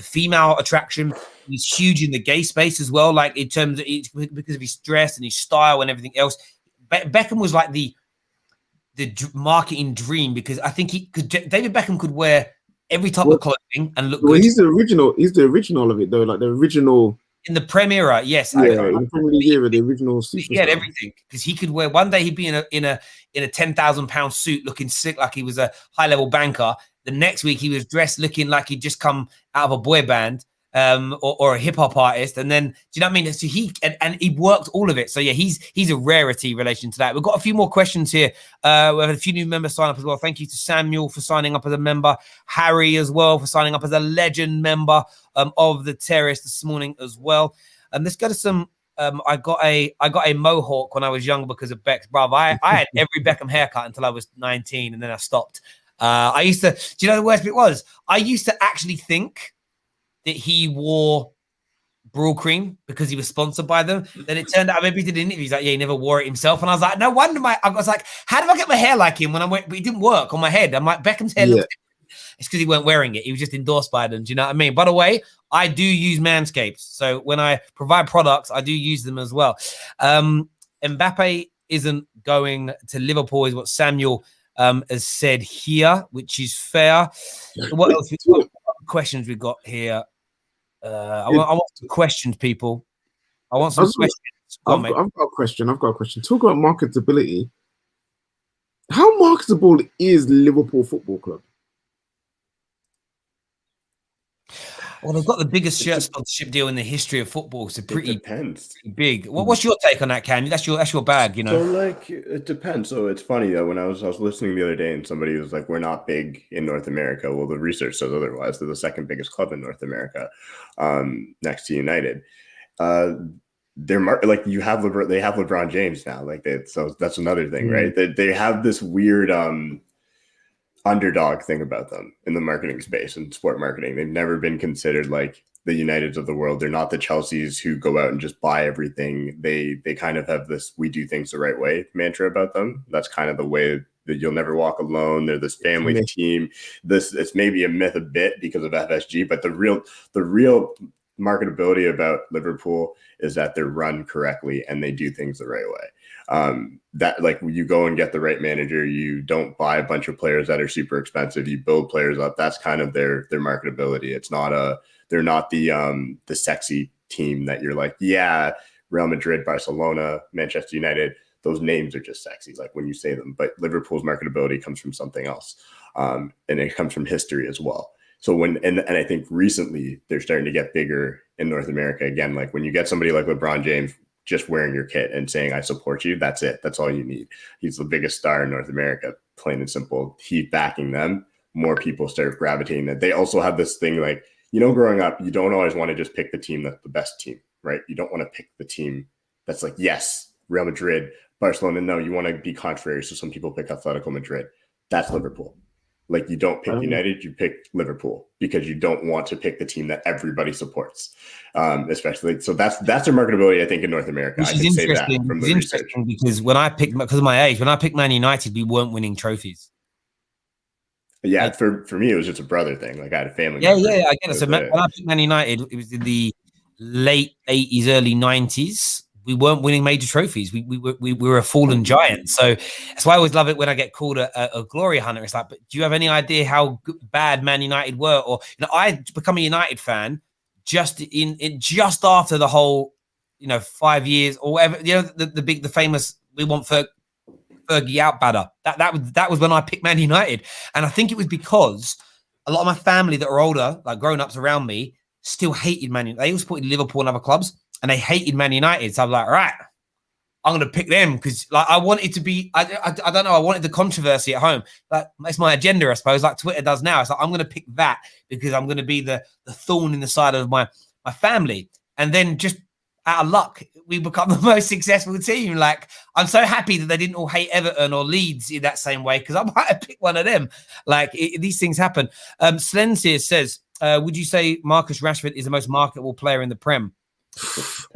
female attraction. He's huge in the gay space as well, like in terms of because of his dress and his style and everything else. Beckham was like the marketing dream because I think David Beckham could wear every type of clothing and look good. He's the original of it though, like the original in the Premier era. Yes, in the Premier era, the original superstar. He had everything because he could wear. One day he'd be in a £10,000 suit, looking sick, like he was a high level banker. The next week he was dressed looking like he'd just come out of a boy band. Or a hip hop artist, and then do you know what I mean? So he worked all of it. So yeah, he's a rarity in relation to that. We've got a few more questions here. We have a few new members sign up as well. Thank you to Samuel for signing up as a member, Harry as well for signing up as a legend member of the Terrace this morning as well. Let's go to some. I got a mohawk when I was young because of Beck's brother. I had every Beckham haircut until I was 19, and then I stopped. I used to. Do you know the worst bit was? I used to actually think that he wore Brawl Cream because he was sponsored by them. Then it turned out, maybe he did an interview, he's like, yeah, he never wore it himself. And I was like, no wonder I was like, how did I get my hair like him when I went, but it didn't work on my head. I'm like, Beckham's hair looks different. It's because he weren't wearing it. He was just endorsed by them. Do you know what I mean? By the way, I do use Manscaped. So when I provide products, I do use them as well. Mbappe isn't going to Liverpool is what Samuel has said here, which is fair. What else? What questions we got here? I want some questions, people. I want some questions. I've got a question. Talk about marketability. How marketable is Liverpool Football Club? Well, they've got the biggest shirt sponsorship deal in the history of football. So pretty depends. Big. What's your take on that, Cam? That's your bag, you know. So like it depends. So it's funny that when I was listening the other day and somebody was like, "We're not big in North America." Well, the research says otherwise. They're the second biggest club in North America, next to United. They're like they have LeBron James now. Like so that's another thing, right? They have this weird underdog thing about them in the marketing space and sport marketing. They've never been considered like the Uniteds of the world. They're not the Chelseas who go out and just buy everything. They kind of have this "we do things the right way" mantra about them. That's kind of the way that you'll never walk alone. They're this family team. It's maybe a myth a bit because of FSG, but the real marketability about Liverpool is that they're run correctly and they do things the right way. That like you go and get the right manager, you don't buy a bunch of players that are super expensive, you build players up. That's kind of their marketability. They're not the sexy team that you're like, yeah, Real Madrid, Barcelona, Manchester United, those names are just sexy like when you say them. But Liverpool's marketability comes from something else, and it comes from history as well. So and I think recently they're starting to get bigger in North America again. Like when you get somebody like LeBron James just wearing your kit and saying, "I support you," that's it. That's all you need. He's the biggest star in North America, plain and simple. He's backing them. More people start gravitating that. They also have this thing like, growing up, you don't always want to just pick the team that's the best team, right? You don't want to pick the team that's like, yes, Real Madrid, Barcelona. No, you want to be contrary. So some people pick Atletico Madrid. That's Liverpool. Like you don't pick United, you pick Liverpool because you don't want to pick the team that everybody supports, especially. So that's their marketability, I think, in North America. Which I can say that from the research. Because because of my age, when I picked Man United, we weren't winning trophies. Yeah, for me, it was just a brother thing. Like I had a family. Yeah, I get it. So when I picked Man United, it was in the late 80s, early 90s. We weren't winning major trophies. We were a fallen giant. So that's why I always love it when I get called a glory hunter. It's like, but do you have any idea how bad Man United were? Or I become a United fan just after the whole 5 years or whatever. The famous we want Fergie out banner. That was when I picked Man United, and I think it was because a lot of my family that are older, like grown-ups around me, still hated Man United. They all supported Liverpool and other clubs, and they hated Man United. So I'm like, all right, I'm going to pick them because like I wanted to be. I don't know. I wanted the controversy at home. Like it's my agenda, I suppose. Like Twitter does now. It's like I'm going to pick that because I'm going to be the thorn in the side of my family, and then just out of luck, we become the most successful team. Like, I'm so happy that they didn't all hate Everton or Leeds in that same way because I might have picked one of them. Like, these things happen. Slens here says, would you say Marcus Rashford is the most marketable player in the Prem?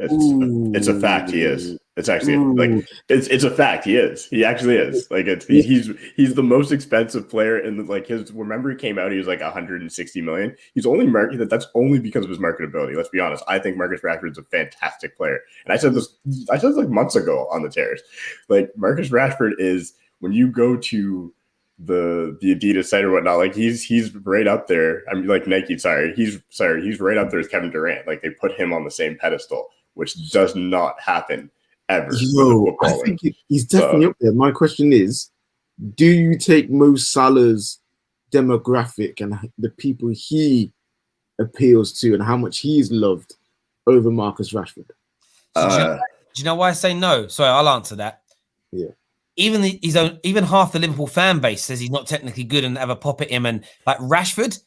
It's a fact. He is. It's actually like it's a fact. He is. He actually is. Like he's the most expensive player in remember he came out, he was like 160 million. He's only marketed that's only because of his marketability. Let's be honest. I think Marcus Rashford is a fantastic player. And I said this like months ago on the Terrace. Like Marcus Rashford is, when you go to the Adidas site or whatnot, like he's right up there. I mean, like Nike, he's right up there as Kevin Durant. Like they put him on the same pedestal, which does not happen ever. I think he's definitely up there. My question is, do you take Mo Salah's demographic and the people he appeals to and how much he's loved over Marcus Rashford? Do you know why I say no? Sorry, I'll answer that. Yeah. Even half the Liverpool fan base says he's not technically good and have a pop at him. And like Rashford,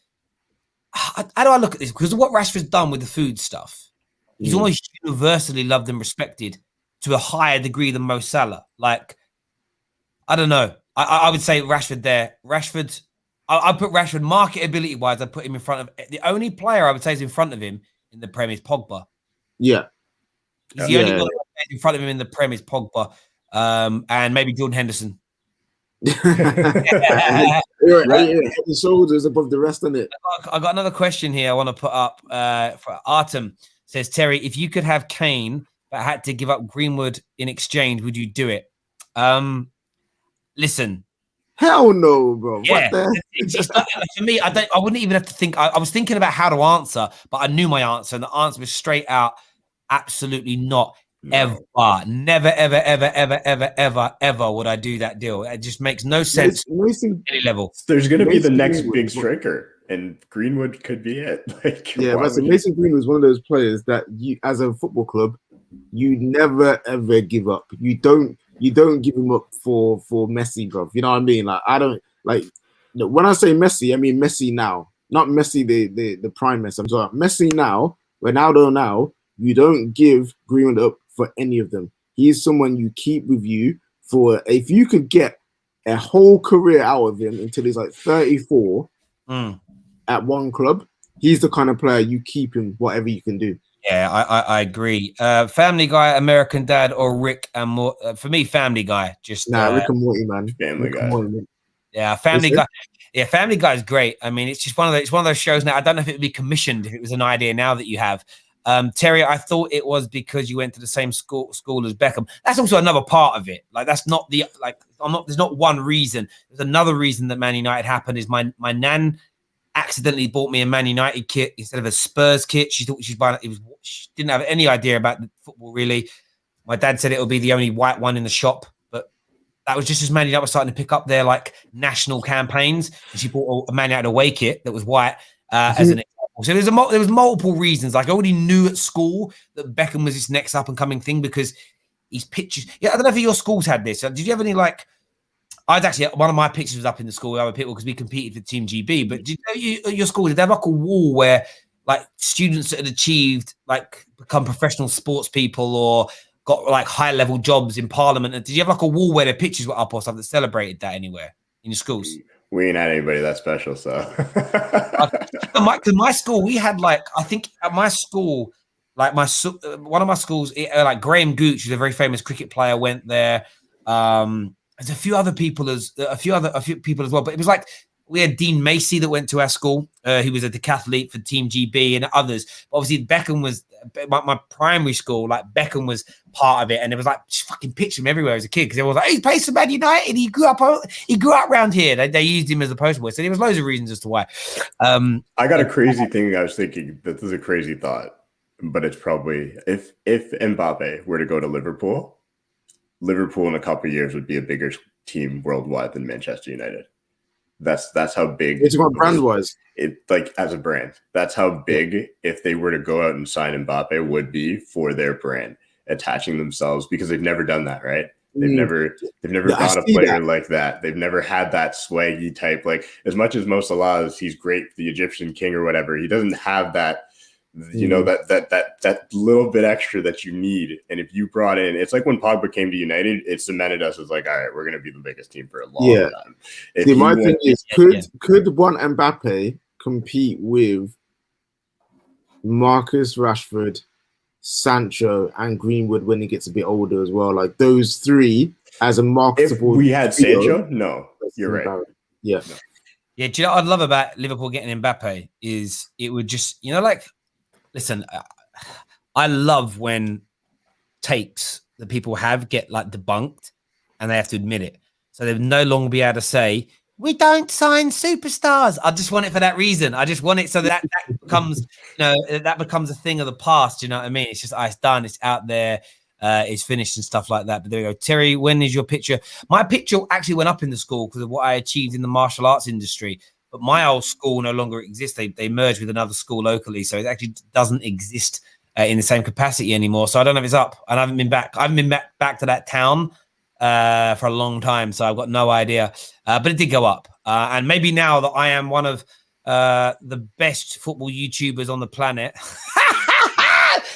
how do I look at this? Because of what Rashford's done with the food stuff, he's almost universally loved and respected to a higher degree than Mo Salah. Like, I don't know. I would say Rashford there. Rashford, I put Rashford marketability wise. I put him in front of the only player I would say is in front of him in the Prem is Pogba. Yeah, he's the only one in front of him in the Prem is Pogba. And maybe Jordan Henderson. Head and shoulders above the rest of it. I got another question here I want to put up for Artem. Says Terry, if you could have Kane but had to give up Greenwood in exchange, would you do it? Listen, Hell no, bro. Yeah, What the? it's not, for me. I wouldn't even have to think. I was thinking about how to answer, but I knew my answer, and the answer was straight out. Absolutely not. Ever, never, ever, ever, ever, ever, ever, ever would I do that deal. It just makes no sense Mason, at any level. There's going to be the Mason next Greenwood, big striker, and Greenwood could be it. Like, yeah, why but would you- Mason Green was one of those players that you, as a football club, you never ever give up. You don't give him up for Messi, bro. You know what I mean? Like I don't like when I say Messi, I mean Messi now, not Messi the prime Messi. I'm talking Messi now, Ronaldo now. You don't give Greenwood up for any of them. He's someone you keep with you for. If you could get a whole career out of him until he's like 34 at one club, he's the kind of player you keep him whatever you can do. Yeah, I agree. Family Guy, American Dad, or Rick and Morty. For me, Family Guy. Just Rick and Morty, man. Family Rick Guy. and Morty, man. Yeah, Family Guy. Yeah, Family Guy is great. I mean, it's just one of those shows now. I don't know if it would be commissioned if it was an idea now that you have. Terry, I thought it was because you went to the same school as Beckham. That's also another part of it. Like that's not the there's not one reason. There's another reason that Man United happened is my nan accidentally bought me a Man United kit instead of a Spurs kit. She thought she's buying it. She didn't have any idea about the football really. My dad said it would be the only white one in the shop, but that was just as Man United was starting to pick up their like national campaigns. And she bought a Man United away kit that was white as an example. So there was multiple reasons. Like I already knew at school that Beckham was this next up and coming thing because his pictures. Yeah, I don't know if your schools had this. Did you have any like? I'd actually one of my pictures was up in the school with other people because we competed for Team GB. But did you, at your school did they have like a wall where like students that had achieved like become professional sports people or got like high level jobs in Parliament? And did you have like a wall where their pictures were up or something that celebrated that anywhere in your schools? We ain't had anybody that special, so. my school, we had like I think at my school, like one of my schools, like Graham Gooch, who's a very famous cricket player, went there. There's a few people as well, but it was like we had Dean Macy that went to our school. He was a decathlete for Team GB and others. But obviously, Beckham was my primary school. Like Beckham was part of it, and it was like just fucking picture him everywhere as a kid because it was like, hey, he plays for Man United. He grew up around here. They used him as a poster boy. So there was loads of reasons as to why. I got a crazy thing. I was thinking this is a crazy thought, but it's probably if Mbappe were to go to Liverpool in a couple of years would be a bigger team worldwide than Manchester United. That's how big it's about brand wise. It like as a brand. That's how big if they were to go out and sign Mbappe would be for their brand, attaching themselves because they've never done that, right? They've never got a player like that. They've never had that swaggy type. Like as much as Mo Salah is, he's great, the Egyptian king or whatever. He doesn't have that. You know, that little bit extra that you need. And if you brought in, it's like when Pogba came to United, it cemented us as like, all right, we're going to be the biggest team for a long time. See, my thing is, could one Mbappe compete with Marcus Rashford, Sancho, and Greenwood when he gets a bit older as well? Like those three as a marketable. If we had Sancho, no, you're right. Yeah. No. Yeah, do you know what I'd love about Liverpool getting Mbappe is it would just, like, listen, I love when takes that people have get like debunked and they have to admit it. So they would no longer be able to say, we don't sign superstars. I just want it for that reason. I just want it so that becomes, that becomes a thing of the past. You know what I mean? It's just, it's done. It's out there. It's finished and stuff like that. But there we go. Terry, when is your picture? My picture actually went up in the school because of what I achieved in the martial arts industry. But my old school no longer exists. They merged with another school locally, so it actually doesn't exist in the same capacity anymore. So I don't know if it's up. And I haven't been back. I haven't been back to that town for a long time, so I've got no idea. But it did go up. And maybe now that I am one of the best football YouTubers on the planet.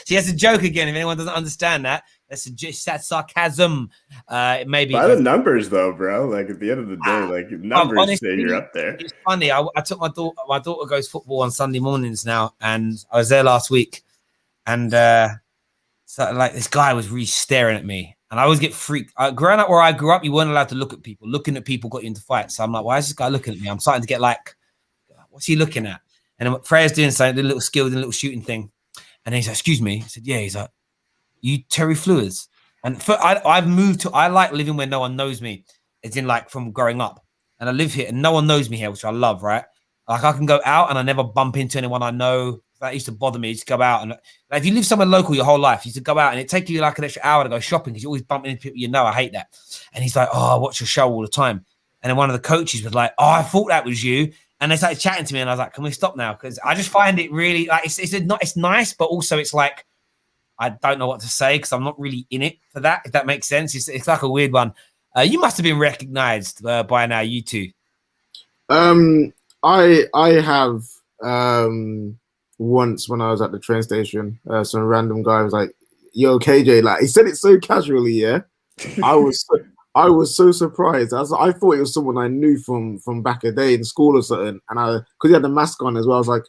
See, that's a joke again. If anyone doesn't understand that, that's sarcasm. Maybe by the numbers, though, bro. Like at the end of the day, like numbers honestly, say you're up there. It's funny. I took my daughter. My daughter goes football on Sunday mornings now, and I was there last week, and so like this guy was really staring at me, and I always get freaked. Growing up where I grew up, you weren't allowed to look at people. Looking at people got you into fights. So I'm like, why is this guy looking at me? I'm starting to get like, what's he looking at? And then Freya's doing something, a little skill, a little shooting thing. And then he's like, excuse me. I said, yeah. He's like, you Terry Flewers. And I've moved to, I like living where no one knows me. It's in like from growing up. and I live here, and no one knows me here, which I love, right? Like I can go out and I never bump into anyone I know. That used to bother me. You just go out and like, if you live somewhere local your whole life, you used to go out and it take you like an extra hour to go shopping because you're always bumping into people you know. I hate that. And he's like, "Oh, I watch your show all the time." And then one of the coaches was like, "Oh, I thought that was you." And they started chatting to me, and I was like, "Can we stop now?" Because I just find it really like it's nice, but also it's like I don't know what to say because I'm not really in it for that. If that makes sense, it's like a weird one. You must have been recognised by now, you two. I have once when I was at the train station, some random guy was like, "Yo, KJ," like he said it so casually, yeah. I was so surprised. I thought it was someone I knew from back a day in school or something, and because he had the mask on as well, I was like,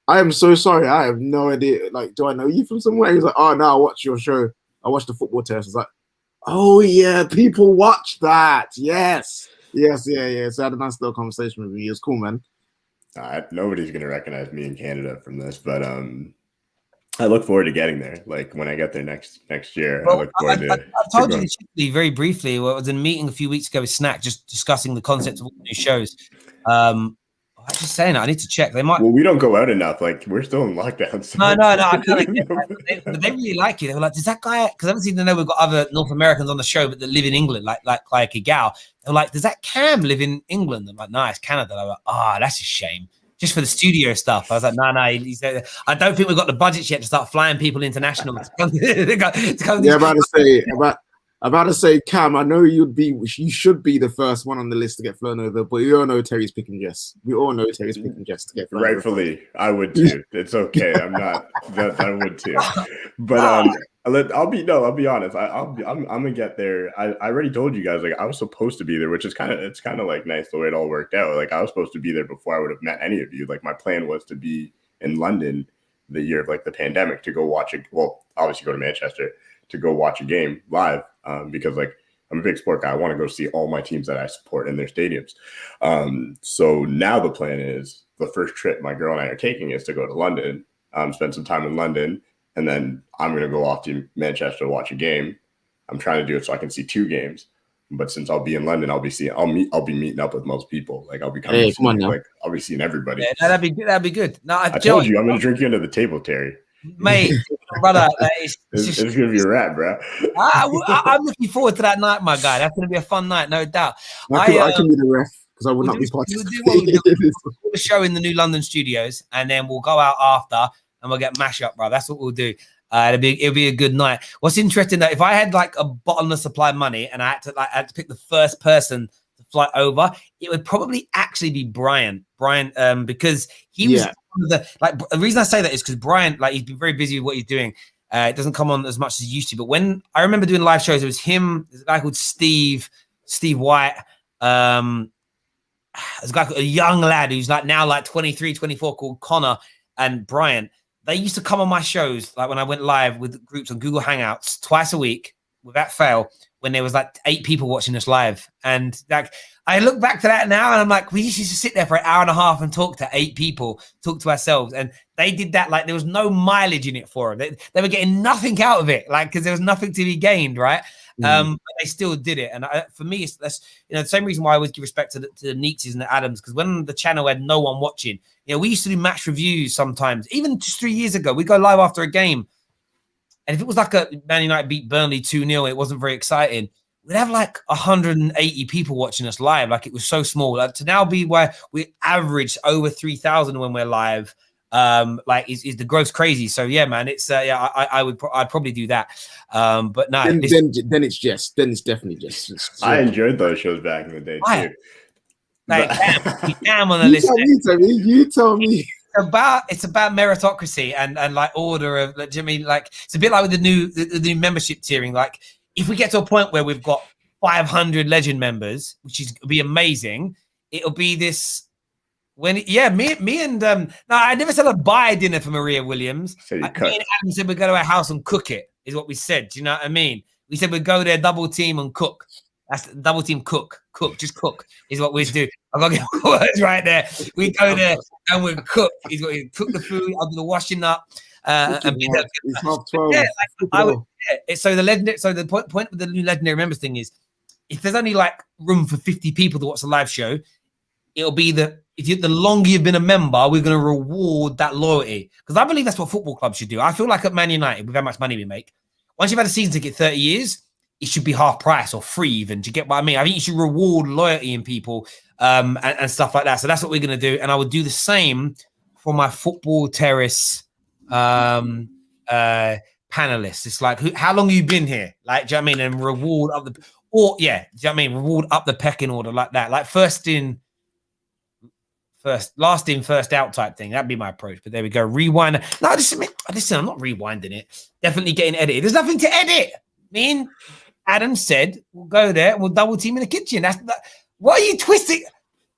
"I am so sorry, I have no idea. Like, do I know you from somewhere?" He was like, "Oh no, I watch your show. I watch the football test." I was like, "Oh yeah, people watch that. Yes, yeah." So I had a nice little conversation with you. It was cool, man. Nobody's gonna recognize me in Canada from this, but I look forward to getting there. Like when I get there next year, Well, I look forward to. I told you this very briefly. I was in a meeting a few weeks ago with Snack, just discussing the concept of all the new shows. I was just saying, I need to check. They might. Well, we don't go out enough. Like we're still in lockdown. So. No. I kind of get that. But they really like you. They were like, "Does that guy?" Because obviously they know we've got other North Americans on the show, but that live in England, like a gal. They were like, "Does that Cam live in England?" I'm like, "No, it's Canada." I was like, that's a shame. Just for the studio stuff. I was like, no. I don't think we've got the budget yet to start flying people international. About to say, Cam, I know you should be the first one on the list to get flown over, but we all know Terry's picking Jess. We all know Terry's picking Jess to get flown rightfully over. I would too. It's okay. I'm not I would too. But I'll be honest. I'm gonna get there. I already told you guys, like I was supposed to be there, which is kind of like nice the way it all worked out. Like I was supposed to be there before I would have met any of you. Like my plan was to be in London the year of like the pandemic to go watch it. Well, obviously go to Manchester to go watch a game live because like I'm a big sport guy. I want to go see all my teams that I support in their stadiums. So now the plan is the first trip my girl and I are taking is to go to London, spend some time in London, and then I'm going to go off to Manchester to watch a game. I'm trying to do it so I can see 2 games. But since I'll be in London, I'll be meeting up with most people. Like I'll be coming. Hey, come on now. Like I'll be seeing everybody. Yeah, that'd be good. That'd be good. No, I told you I'm going to drink you under the table, Terry. Mate, brother, it's going to be a wrap, bro. I'm looking forward to that night, my guy. That's going to be a fun night, no doubt. I can be the ref because I will not be participating. We'll do the show in the new London studios, and then we'll go out after and we'll get mash up, bro. That's what we'll do. It'll be a good night. What's interesting that if I had like a bottomless supply of money and I had to pick the first person to fly over, it would probably actually be Brian. Because he was the reason I say that is because Brian, like, he's been very busy with what he's doing. It doesn't come on as much as he used to. But when I remember doing live shows, it was him. There's a guy called Steve White. There's a guy, a young lad who's like now like 23, 24 called Connor and Brian. They used to come on my shows, like when I went live with groups on Google Hangouts twice a week without fail, when there was like 8 people watching us live. And like, I look back to that now and I'm like, we used to sit there for an hour and a half and talk to 8 people, talk to ourselves. And they did that. Like there was no mileage in it for them. They were getting nothing out of it. Like, cause there was nothing to be gained. Right. But they still did it. And for me, that's, the same reason why I always give respect to the Neatses and the Adams. Cause when the channel had no one watching, we used to do match reviews sometimes, even just 3 years ago, we'd go live after a game. And if it was like a Man United beat Burnley 2-0, it wasn't very exciting. We'd have like 180 people watching us live. Like it was so small. Like, to now be where we average over 3,000 when we're live, is the growth's crazy. So yeah, man, it's I'd probably do that. But no, then it's Jess. Then it's definitely Jess. I enjoyed those shows back in the day too. Like, damn on the list. You tell me. It's about meritocracy and like order of. Like, I mean, like it's a bit like with the new membership tiering. Like if we get to a point where we've got 500 legend members, which is be amazing, it'll be this. When me and no, I never said I'd buy dinner for Maria Williams. Me and Adam said we'd go to our house and cook it. Is what we said. Do you know what I mean? We said we'd go there, double team and cook. That's double team cook, just cook is what we do. I've got to get my words right there. We go there and we cook. He's got to cook the food. I'll do the washing up. And be there. It's half 12. So the legendary. So the point with the new legendary members thing is, if there's only like room for 50 people to watch the live show, it'll be the longer you've been a member, we're going to reward that loyalty. Because I believe that's what football clubs should do. I feel like at Man United, with how much money we make, once you've had a season ticket 30 years, it should be half price or free even. Do you get what I mean? I think you should reward loyalty in people and stuff like that. So that's what we're going to do. And I would do the same for my football terrace panelists. It's like, how long have you been here? Like, do you know what I mean? And reward up the, or yeah, do you know what I mean? Reward up the pecking order like that. Like last in, first out type thing. That'd be my approach. But there we go. Rewind. No, listen, I'm not rewinding it. Definitely getting edited. There's nothing to edit. Me and Adam said we'll go there and we'll double team in the kitchen. What are you twisting?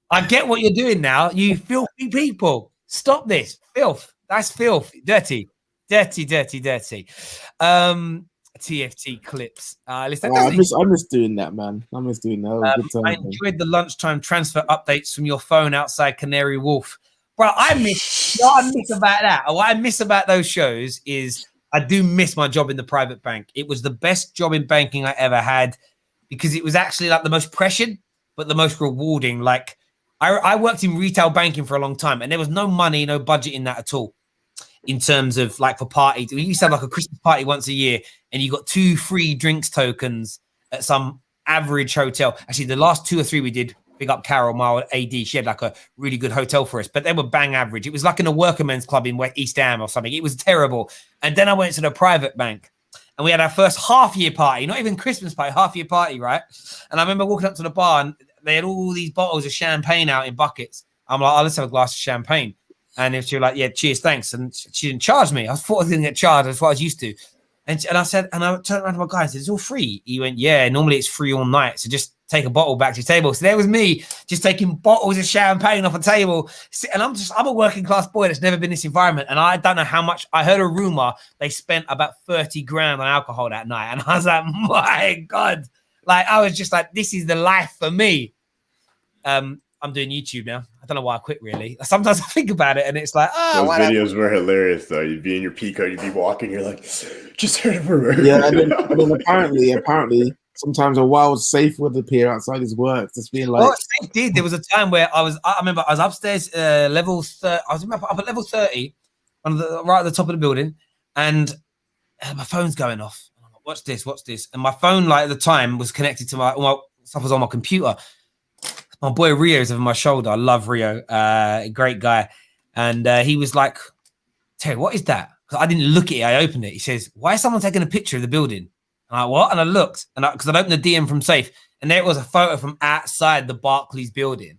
I get what you're doing now. You filthy people. Stop this. Filth. That's filth. Dirty. TFT clips. Listen, I miss doing that, man. I miss doing that. I enjoyed the lunchtime transfer updates from your phone outside Canary Wharf. Bro, I miss what I miss about that. What I miss about those shows is I do miss my job in the private bank. It was the best job in banking I ever had because it was actually like the most pressured, but the most rewarding. Like I worked in retail banking for a long time and there was no money, no budget in that at all. In terms of like for parties, we used to have like a Christmas party once a year and you got 2 free drinks tokens at some average hotel. Actually, the last 2 or 3 we did, big up Carol, my AD, she had like a really good hotel for us, but they were bang average. It was like in a workman's club in East Ham or something. It was terrible. And then I went to the private bank and we had our first half-year party, not even Christmas party, half-year party, right? And I remember walking up to the bar and they had all these bottles of champagne out in buckets. I'm like, oh, let's have a glass of champagne. And if she was like, yeah, cheers, thanks. And she didn't charge me. I thought I was going to get charged. That's what I was used to. And I said, and I turned around to my guy and said, it's all free. He went, yeah, normally it's free all night. So just take a bottle back to your table. So there was me just taking bottles of champagne off a table. And I'm a working class boy that's never been in this environment. And I don't know how much. I heard a rumor they spent about 30 grand on alcohol that night. And I was like, my God. Like, I was just like, this is the life for me. I'm doing YouTube now. I don't know why I quit, really. Sometimes I think about it and it's like, those videos were hilarious, though. You'd be in your Pico, you'd be walking, you're like, just heard a rumor. Yeah, and then apparently, sometimes a wild safe would appear outside his work. Just being like, safe did. There was a time where I remember I was upstairs, level 30. I was up at level 30, right at the top of the building, and my phone's going off. I'm like, what's this? And my phone, like at the time, was connected to all my stuff was on my computer. My boy Rio's over my shoulder. I love Rio, great guy. And he was like, Terry, what is that? Because I didn't look at it. I opened it. He says, why is someone taking a picture of the building? I'm like, what? And I looked, and because I'd opened the DM from Safe, and there it was a photo from outside the Barclays building.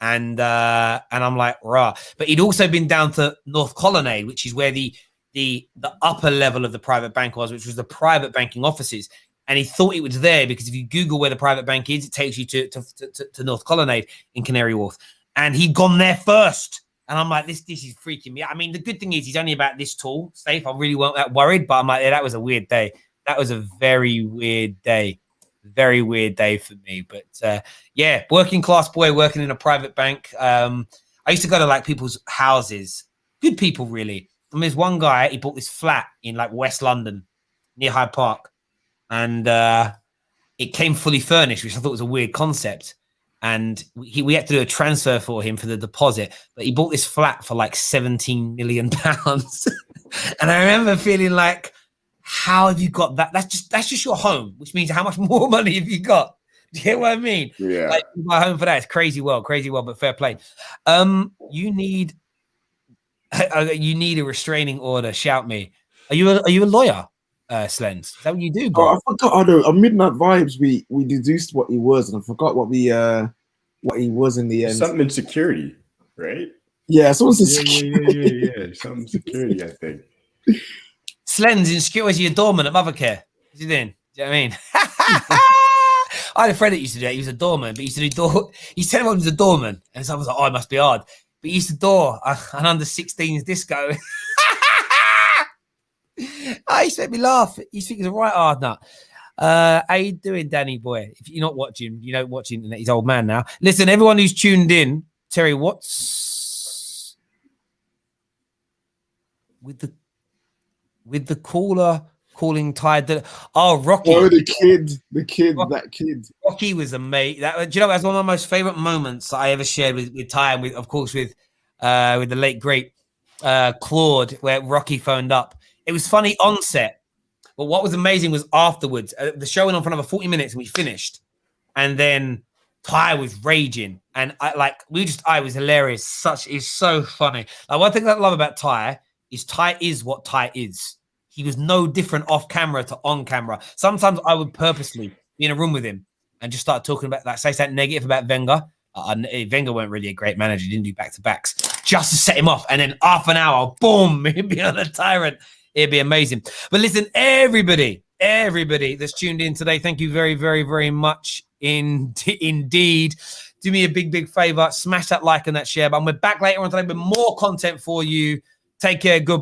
And I'm like, rah. But he'd also been down to North Colonnade, which is where the upper level of the private bank was, which was the private banking offices. And he thought it was there because if you Google where the private bank is, it takes you to North Colonnade in Canary Wharf. And he'd gone there first. And I'm like, this is freaking me. I mean, the good thing is he's only about this tall, Safe. I really weren't that worried, but I'm like, yeah, that was a weird day. That was a very weird day. Very weird day for me. But yeah, working class boy working in a private bank. I used to go to like people's houses. Good people, really. And there's one guy, he bought this flat in like West London near Hyde Park. And it came fully furnished, which I thought was a weird concept. And we had to do a transfer for him for the deposit. But he bought this flat for like £17 million. And I remember feeling like, how have you got that? That's just your home, which means how much more money have you got? Do you get what I mean? Yeah. Like, my home for that. It's crazy well, but fair play. You need a restraining order. Shout me. Are you a lawyer? Slens. Is that what you do, bro? I forgot. On Midnight Vibes, we deduced what he was, and I forgot what he was in the end. Something in security, right? Yeah, something yeah. Something security, I think. Slens in security, a doorman at Mothercare. What's he doing? Do you know what I mean? I had a friend that used to do that. He was a doorman, but he used to do door. He said he was a doorman, and so I was like, oh, it must be hard. But he used to door an under 16s disco. Oh, he made me laugh. You think he's a right hard nut. How you doing, Danny boy? If you're not watching, you don't watch internet. He's old man now. Listen, everyone who's tuned in, Terry, what's with the caller calling Ty. Rocky. Oh, the kid, Rocky. that kid. Rocky was amazing. Do you know that's one of my most favorite moments I ever shared with Ty and of course with the late great Claude, where Rocky phoned up. It was funny on set, but what was amazing was afterwards. The show went on for another 40 minutes and we finished, and then Ty was raging, and I was hilarious. It's so funny. Like, one thing that I love about Ty is what Ty is. He was no different off camera to on camera. Sometimes I would purposely be in a room with him and just start talking about, say something negative about Wenger. Wenger weren't really a great manager. He didn't do back-to-backs, just to set him off. And then half an hour, boom, he'd be on a tyrant. It'd be amazing. But listen, everybody that's tuned in today, thank you very, very, very much indeed. Do me a big favor, smash that like and that share button. We're back later on today with more content for you. Take care. Goodbye.